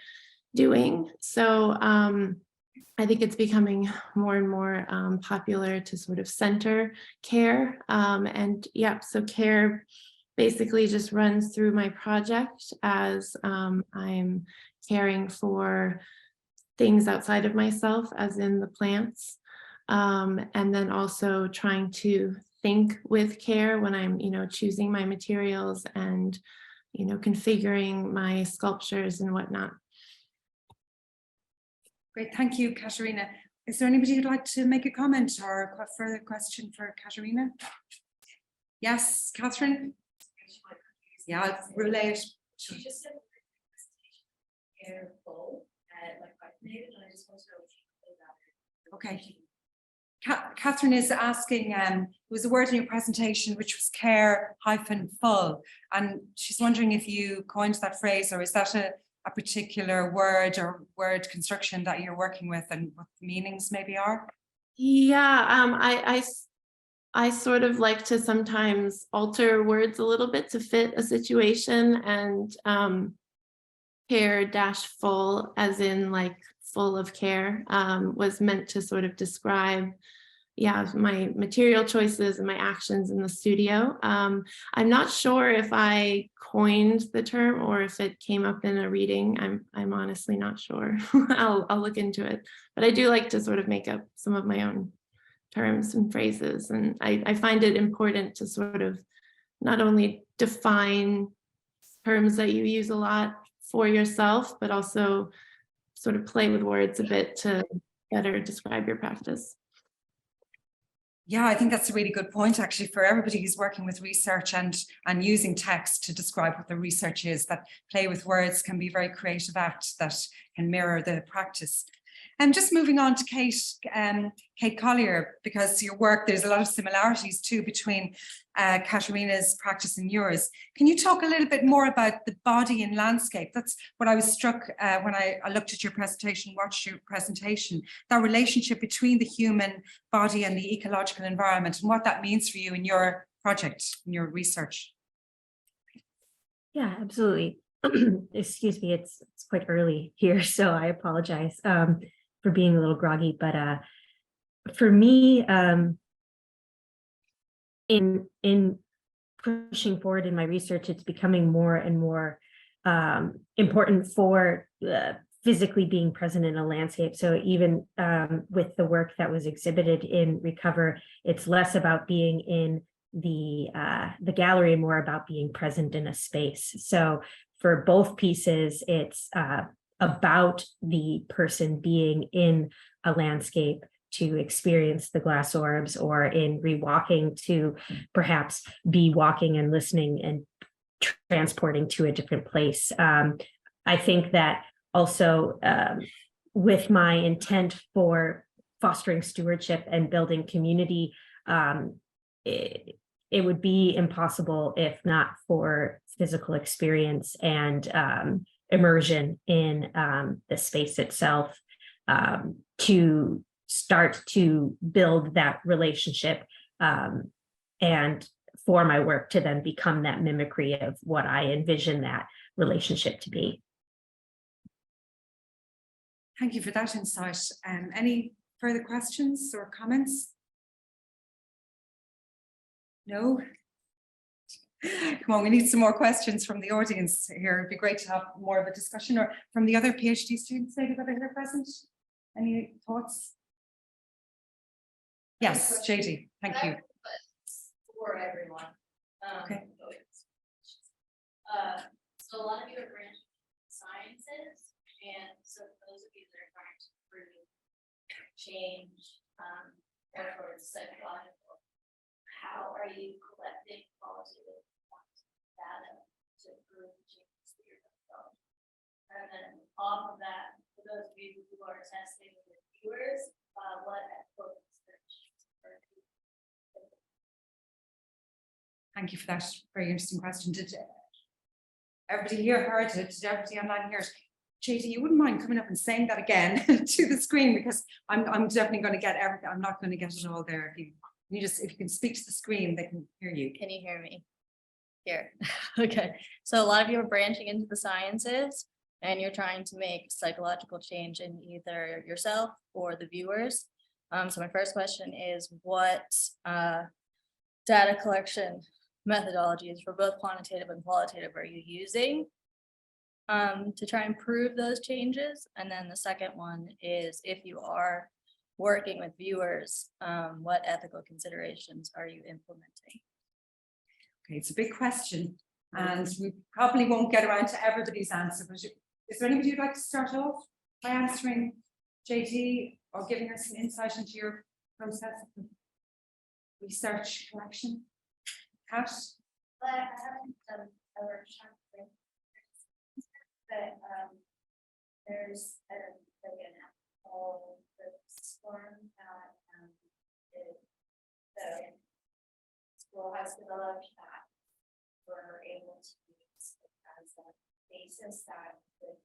Speaker 6: doing. So I think it's becoming more and more popular to sort of center care. And yeah, so care basically just runs through my project as I'm caring for things outside of myself, as in the plants, and then also trying to think with care when I'm, you know, choosing my materials and, you know, configuring my sculptures and whatnot.
Speaker 1: Great, thank you, Katarina. Is there anybody who'd like to make a comment or a further question for Katarina? Yes, Catherine? Yeah, I'll relay it.
Speaker 12: She just said careful, like vaccinated, and I just want to know if you can say that.
Speaker 1: Okay. Catherine is asking, there was a word in your presentation which was care-full, and she's wondering if you coined that phrase, or is that a particular word or word construction that you're working with, and what the meanings maybe are?
Speaker 6: Yeah, I sort of like to sometimes alter words a little bit to fit a situation, and care-full, as in like full of care, was meant to sort of describe, yeah, my material choices and my actions in the studio. I'm not sure if I coined the term or if it came up in a reading. I'm honestly not sure. I'll look into it, but I do like to sort of make up some of my own terms and phrases, and I find it important to sort of not only define terms that you use a lot for yourself, but also sort of play with words a bit to better describe your practice.
Speaker 1: Yeah, I think that's a really good point, actually, for everybody who's working with research and using text to describe what the research is, that play with words can be a very creative act that can mirror the practice. And just moving on to Kate Collier, because your work, there's a lot of similarities too between Katarina's practice and yours. Can you talk a little bit more about the body in landscape? That's what I was struck when I looked at your presentation, watched your presentation, that relationship between the human body and the ecological environment, and what that means for you in your project, in your research.
Speaker 14: Yeah, absolutely. Excuse me, it's quite early here, so I apologize for being a little groggy, but for me, in pushing forward in my research, it's becoming more and more important for physically being present in a landscape. So even with the work that was exhibited in Recover, it's less about being in the gallery and more about being present in a space. So for both pieces, it's about the person being in a landscape to experience the glass orbs, or in rewalking to perhaps be walking and listening and transporting to a different place. I think that also with my intent for fostering stewardship and building community, it would be impossible if not for physical experience and immersion in the space itself to start to build that relationship and for my work to then become that mimicry of what I envision that relationship to be.
Speaker 1: Thank you for that insight. Any further questions or comments? No? Come on, we need some more questions from the audience here. It'd be great to have more of a discussion, or from the other PhD students maybe that are here present. Any thoughts? Yes, JD, thank you.
Speaker 15: For everyone.
Speaker 1: Okay.
Speaker 15: So a lot of you are branching sciences, and so those of you that are trying to prove change, or towards psychological, how are you collecting qualitative data to prove change for yourself? And then off of that, for those of you who are testing with viewers, what
Speaker 1: Thank you for that very interesting question. Did everybody here heard it? Did everybody online hear it? JD, you wouldn't mind coming up and saying that again to the screen, because I'm definitely going to get everything. I'm not going to get it all there. If you can speak to the screen, they can hear you.
Speaker 15: Can you hear me? Here. Okay. So a lot of you are branching into the sciences, and you're trying to make psychological change in either yourself or the viewers. So my first question is, what data collection methodologies for both quantitative and qualitative are you using to try and prove those changes? And then the second one is, if you are working with viewers, what ethical considerations are you implementing?
Speaker 1: Okay, it's a big question, and we probably won't get around to everybody's answer, but is there anybody who'd like to start off by answering, JD, or giving us some insight into your process of research collection? Kat?
Speaker 2: But I haven't done a workshop, but there's like an whole form that the school has developed that we're able to use as a basis that the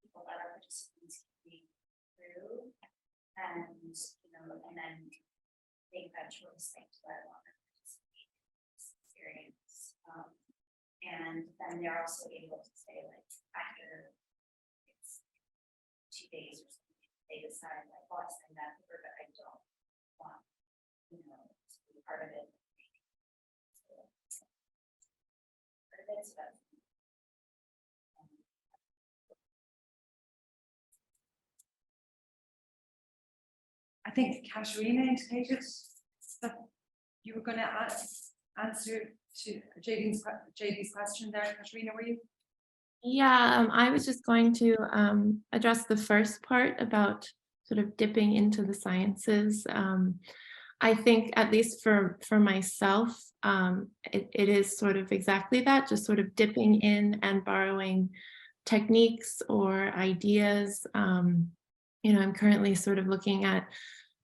Speaker 2: people that are participants can read through, and and then make that choice like, do I want to participate in this experience? And then they're also able to say, like, after it's 2 days or something, they decide, like, well, I send that paper, but I don't want, to be part of it. So, but it's about
Speaker 1: I think Katarina indicated that you were going to answer to JD's question there. Katarina, were you?
Speaker 6: Yeah, I was just going to address the first part about sort of dipping into the sciences. I think, at least for myself, it is sort of exactly that, just sort of dipping in and borrowing techniques or ideas. I'm currently sort of looking at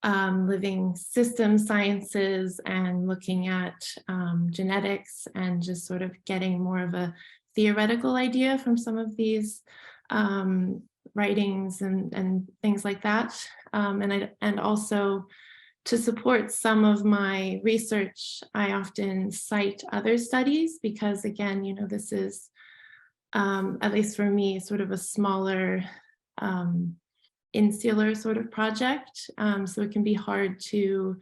Speaker 6: living system sciences and looking at genetics, and just sort of getting more of a theoretical idea from some of these writings and things like that. And also, to support some of my research, I often cite other studies, because again, this is, at least for me, sort of a smaller insular sort of project. So it can be hard to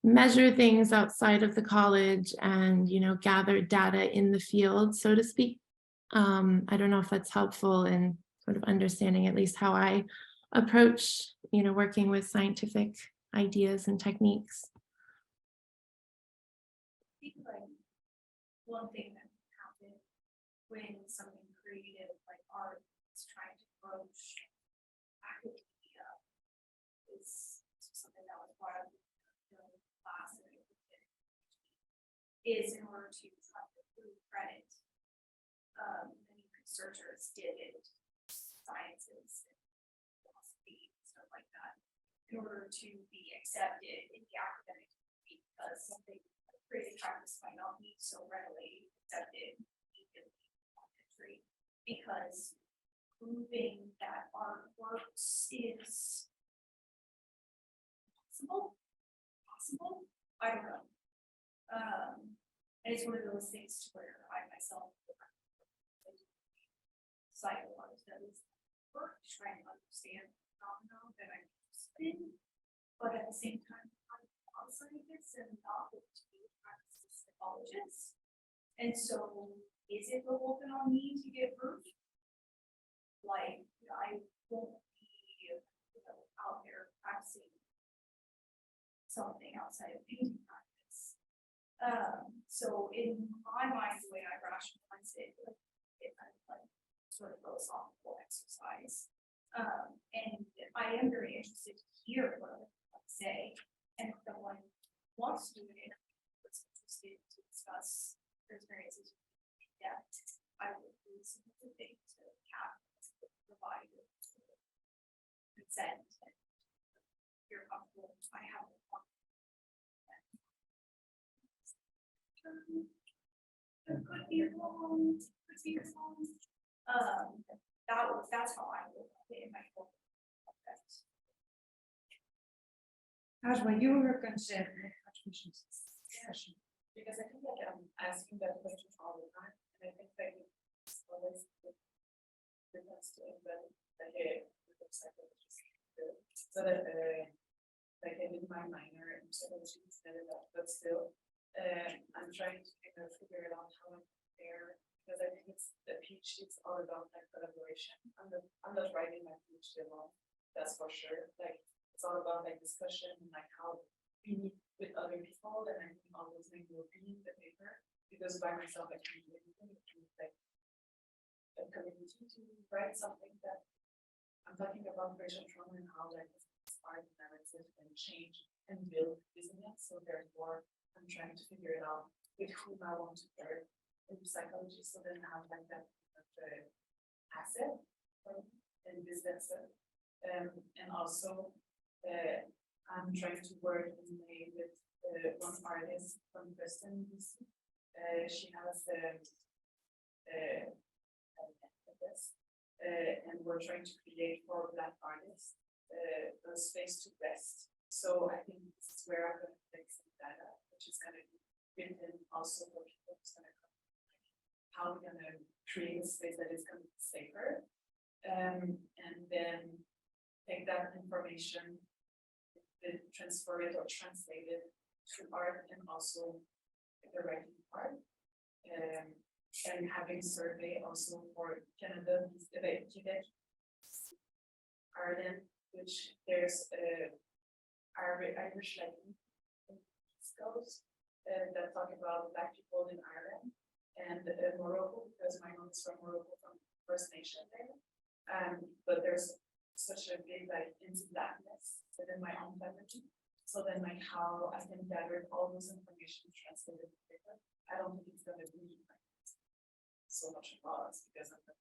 Speaker 6: measure things outside of the college and, gather data in the field, so to speak. I don't know if that's helpful in sort of understanding at least how I approach, working with scientific ideas and techniques.
Speaker 7: I think like one thing that happened when something creative like art is trying to approach academia is something that was brought up in the class, and is in order to prove credit. Many researchers did it, sciences, and philosophy, and stuff like that, in order to be accepted in the academic community, because something like creative practice might not be so readily accepted in the country, because proving that art works is possible. I don't know. And it's one of those things to where I myself cite a lot of studies work to try and understand the phenomenon that I'm interested in. But at the same time, I'm not a scientist and not able to be a practice psychologist. And so is it beholden on me to get proof? Like, I won't be, out there practicing something outside of painting practice. So in my mind, the way I rationalize it, it kind of like sort of philosophical exercise. And I am very interested to hear what other people say, and if someone wants to do it, was interested to discuss their experiences in depth, I would do something to have provide consent. You're comfortable, I have. Could be wrong, could be wrong. That's how I would in my book.
Speaker 1: Ajwa, you were going to make contributions to this discussion.
Speaker 12: Because I think like I'm asking that question all the time, and I think that it's always difference to invent the head with the psychologist. So that like I did my minor in psychology instead of that, but still I'm trying to kind of figure it out how I compare, because I think it's the PhD is all about like collaboration. I'm not writing my PhD alone, that's for sure. Like it's all about like discussion and like how we meet with other people, and I think all those things will be in the paper, because by myself I can't do anything. It means like a community to write something that I'm talking about racial trauma and how like it's inspired narrative and change and build resilience. So therefore I'm trying to figure it out with whom I want to learn in psychology, so then I have like that asset in business. And also I'm trying to work in May with one artist from Boston, DC. She has and we're trying to create for Black artists a space to rest. So I think this is where I'm going to take some data, which is going to be written also for people who's going to come. How we're going to create a space that is going to be safer, and then take that information, transfer it or translate it to art, and also the writing part. And having survey also for Canada, Quebec, Ireland, which there's Irish legend in East Coast that talk about Black people in Ireland, and Morocco, because my mom is from Morocco, from First Nation there. But there's such a big like into Blackness within my own family. So then like how I can gather all those information translated to paper. I don't think it's gonna be like so much loss because I'm not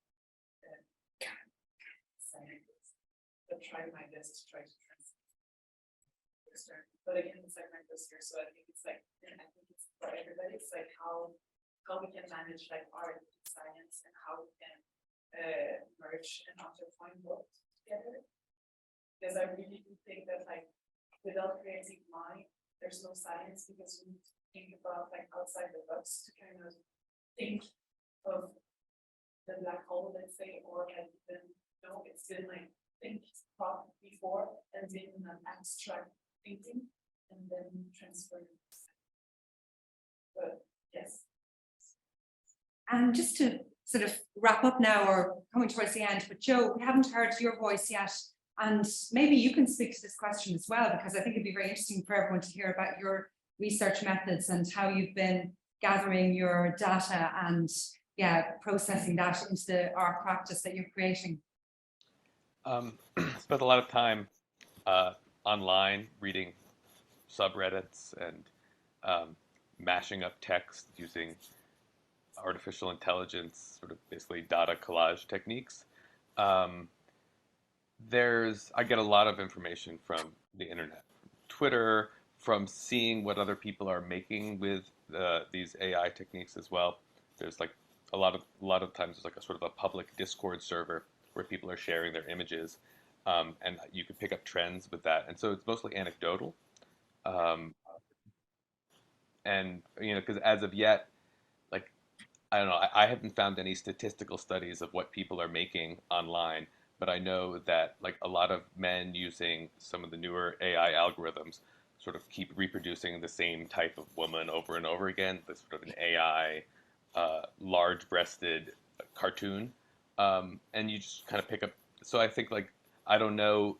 Speaker 12: scientist, but try my best to try to translate. But again, it's like my first year, so I think it's like, and I think it's for everybody. It's like how we can manage like art and science, and how we can merge and intertwine both together. Because I really do think that like without creating mind, there's no science, because we need to think about like outside the box to kind of think of the black hole, let's say, or like even it's been like think thought before and been an abstract thinking and then transfer. But yes.
Speaker 1: And just to sort of wrap up now, or coming towards the end, but Joe, we haven't heard your voice yet, and maybe you can speak to this question as well, because I think it'd be very interesting for everyone to hear about your research methods and how you've been gathering your data and processing that into the art practice that you're creating.
Speaker 5: Spent a lot of time online reading subreddits and mashing up text using artificial intelligence, sort of basically data collage techniques. I get a lot of information from the internet, Twitter, from seeing what other people are making with these AI techniques as well. There's like a lot of times there's like a sort of a public Discord server where people are sharing their images, and you can pick up trends with that. And so it's mostly anecdotal. And because as of yet, like I don't know, I haven't found any statistical studies of what people are making online, but I know that like a lot of men using some of the newer AI algorithms sort of keep reproducing the same type of woman over and over again. This sort of an AI large-breasted cartoon, and you just kind of pick up. So I think like I don't know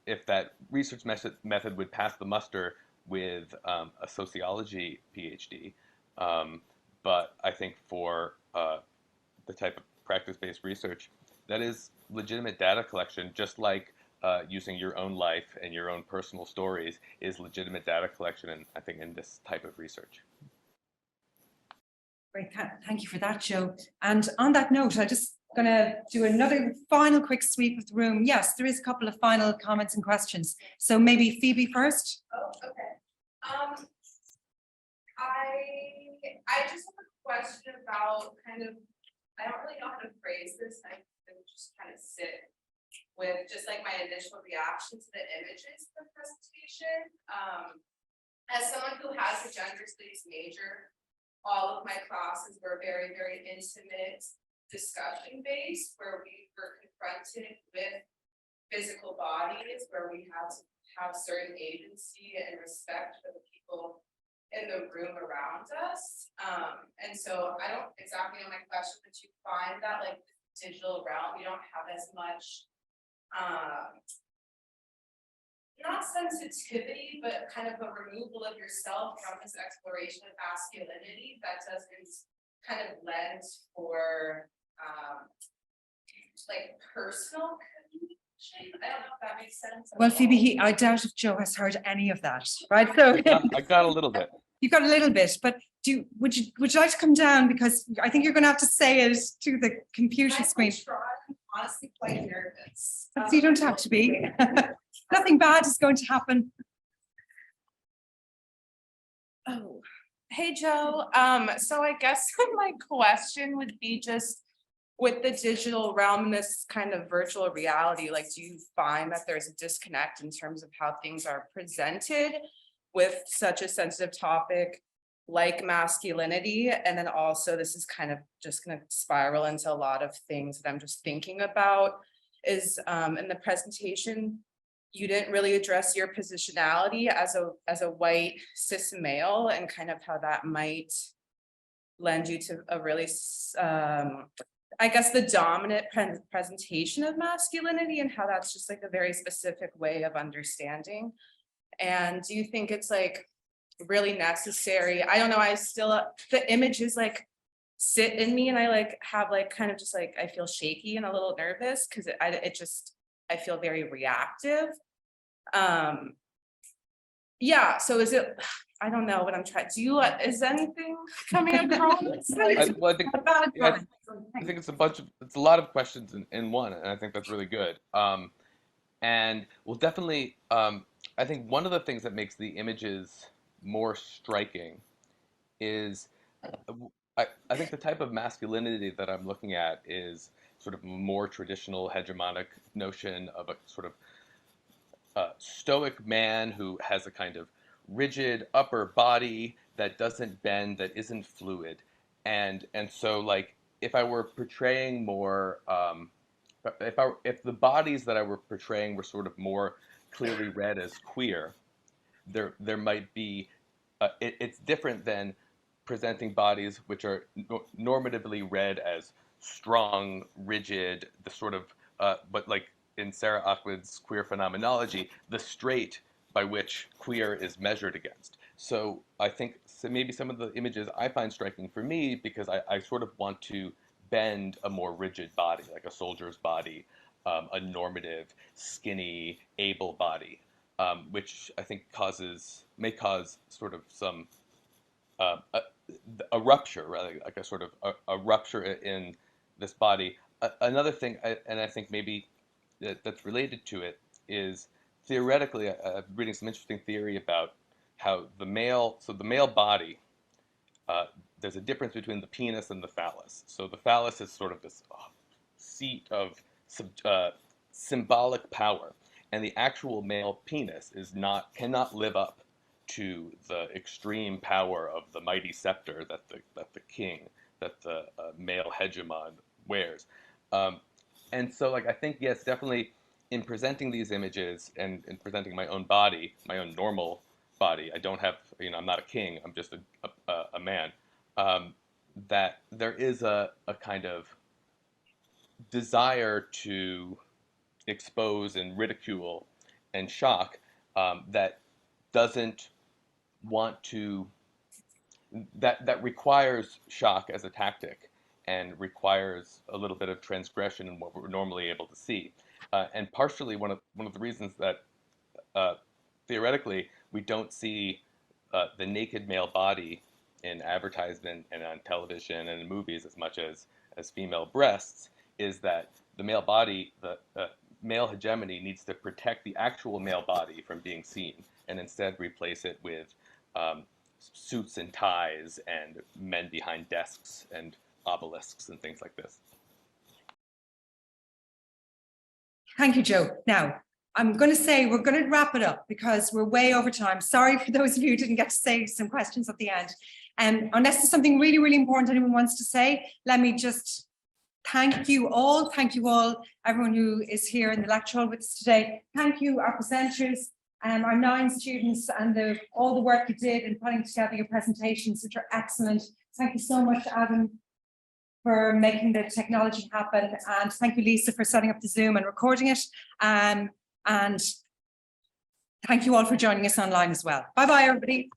Speaker 5: if that research method would pass the muster with a sociology PhD, but I think for the type of practice-based research that is legitimate data collection, just like using your own life and your own personal stories is legitimate data collection, and I think in this type of research.
Speaker 1: Great, thank you for that, Joe. And on that note, I'm just going to do another final quick sweep of the room. Yes, there is a couple of final comments and questions. So maybe Phoebe first.
Speaker 12: Oh, okay. I just have a question about kind of, I don't really know how to phrase this. I can just kind of sit with just like my initial reaction to the images of the presentation. As someone who has a gender studies major, all of my classes were very, very intimate discussion based, where we were confronted with physical bodies, where we had to have certain agency and respect for the people in the room around us. And so I don't exactly know my question, but you find that like the digital realm, you don't have as much not sensitivity, but kind of a removal of yourself from this exploration of masculinity that doesn't kind of lend for like personal communication. I don't know if that makes sense.
Speaker 1: Well, Phoebe, I doubt if Joe has heard any of that, right? So
Speaker 5: I got a little bit.
Speaker 1: You got a little bit, but would you like to come down, because I think you're going to have to say it to the computer screen.
Speaker 12: I'm honestly quite nervous.
Speaker 1: So you don't have to be. Nothing bad is going to happen.
Speaker 12: Oh, hey Joe. So I guess my question would be just with the digital realm, this kind of virtual reality, like, do you find that there's a disconnect in terms of how things are presented with such a sensitive topic like masculinity? And then also this is kind of just going to spiral into a lot of things that I'm just thinking about is in the presentation, you didn't really address your positionality as a white cis male and kind of how that might lend you to a really, I guess, the dominant presentation of masculinity and how that's just like a very specific way of understanding. And do you think it's like really necessary? I don't know, I still, the images like sit in me and I like have like kind of just like, I feel shaky and a little nervous because I feel very reactive. Yeah, so is it, I don't know what I'm trying, is anything coming across?
Speaker 5: I think it's a lot of questions in one, and I think that's really good. And we'll definitely, I think one of the things that makes the images more striking is, I think the type of masculinity that I'm looking at is sort of a more traditional hegemonic notion of a sort of stoic man who has a kind of rigid upper body that doesn't bend, that isn't fluid. And so like if I were portraying more, if the bodies that I were portraying were sort of more clearly read as queer, there might be, it's different than presenting bodies which are normatively read as strong, rigid, the sort of, but like in Sarah Auckland's queer phenomenology, the straight by which queer is measured against. So I think maybe some of the images I find striking for me, because I sort of want to bend a more rigid body, like a soldier's body, a normative, skinny, able body, which I think may cause sort of some, a rupture, rather, like a sort of a rupture in this body. Another thing, and I think maybe that's related to it, is theoretically, I'm reading some interesting theory about how the male body, there's a difference between the penis and the phallus. So the phallus is sort of this seat of symbolic power, and the actual male penis cannot live up to the extreme power of the mighty scepter that the king, that the male hegemon wears. And so like, I think, yes, definitely in presenting these images and in presenting my own body, my own normal body, I don't have, you know, I'm not a king, I'm just a man, that there is a kind of desire to expose and ridicule and shock that doesn't want to, that requires shock as a tactic and requires a little bit of transgression in what we're normally able to see. And partially one of the reasons that theoretically we don't see the naked male body in advertisement and on television and in movies as much as female breasts is that the male body, the male hegemony needs to protect the actual male body from being seen and instead replace it with suits and ties and men behind desks and obelisks and things like this.
Speaker 1: Thank you, Joe. Now, I'm going to say we're going to wrap it up because we're way over time. Sorry for those of you who didn't get to say some questions at the end. And unless there's something really, really important anyone wants to say, let me just thank you all, everyone who is here in the lecture hall with us today. Thank you, our presenters, our 9 students, and all the work you did in putting together your presentations, which are excellent. Thank you so much, Adam, for making the technology happen. And thank you, Lisa, for setting up the Zoom and recording it. And thank you all for joining us online as well. Bye-bye, everybody.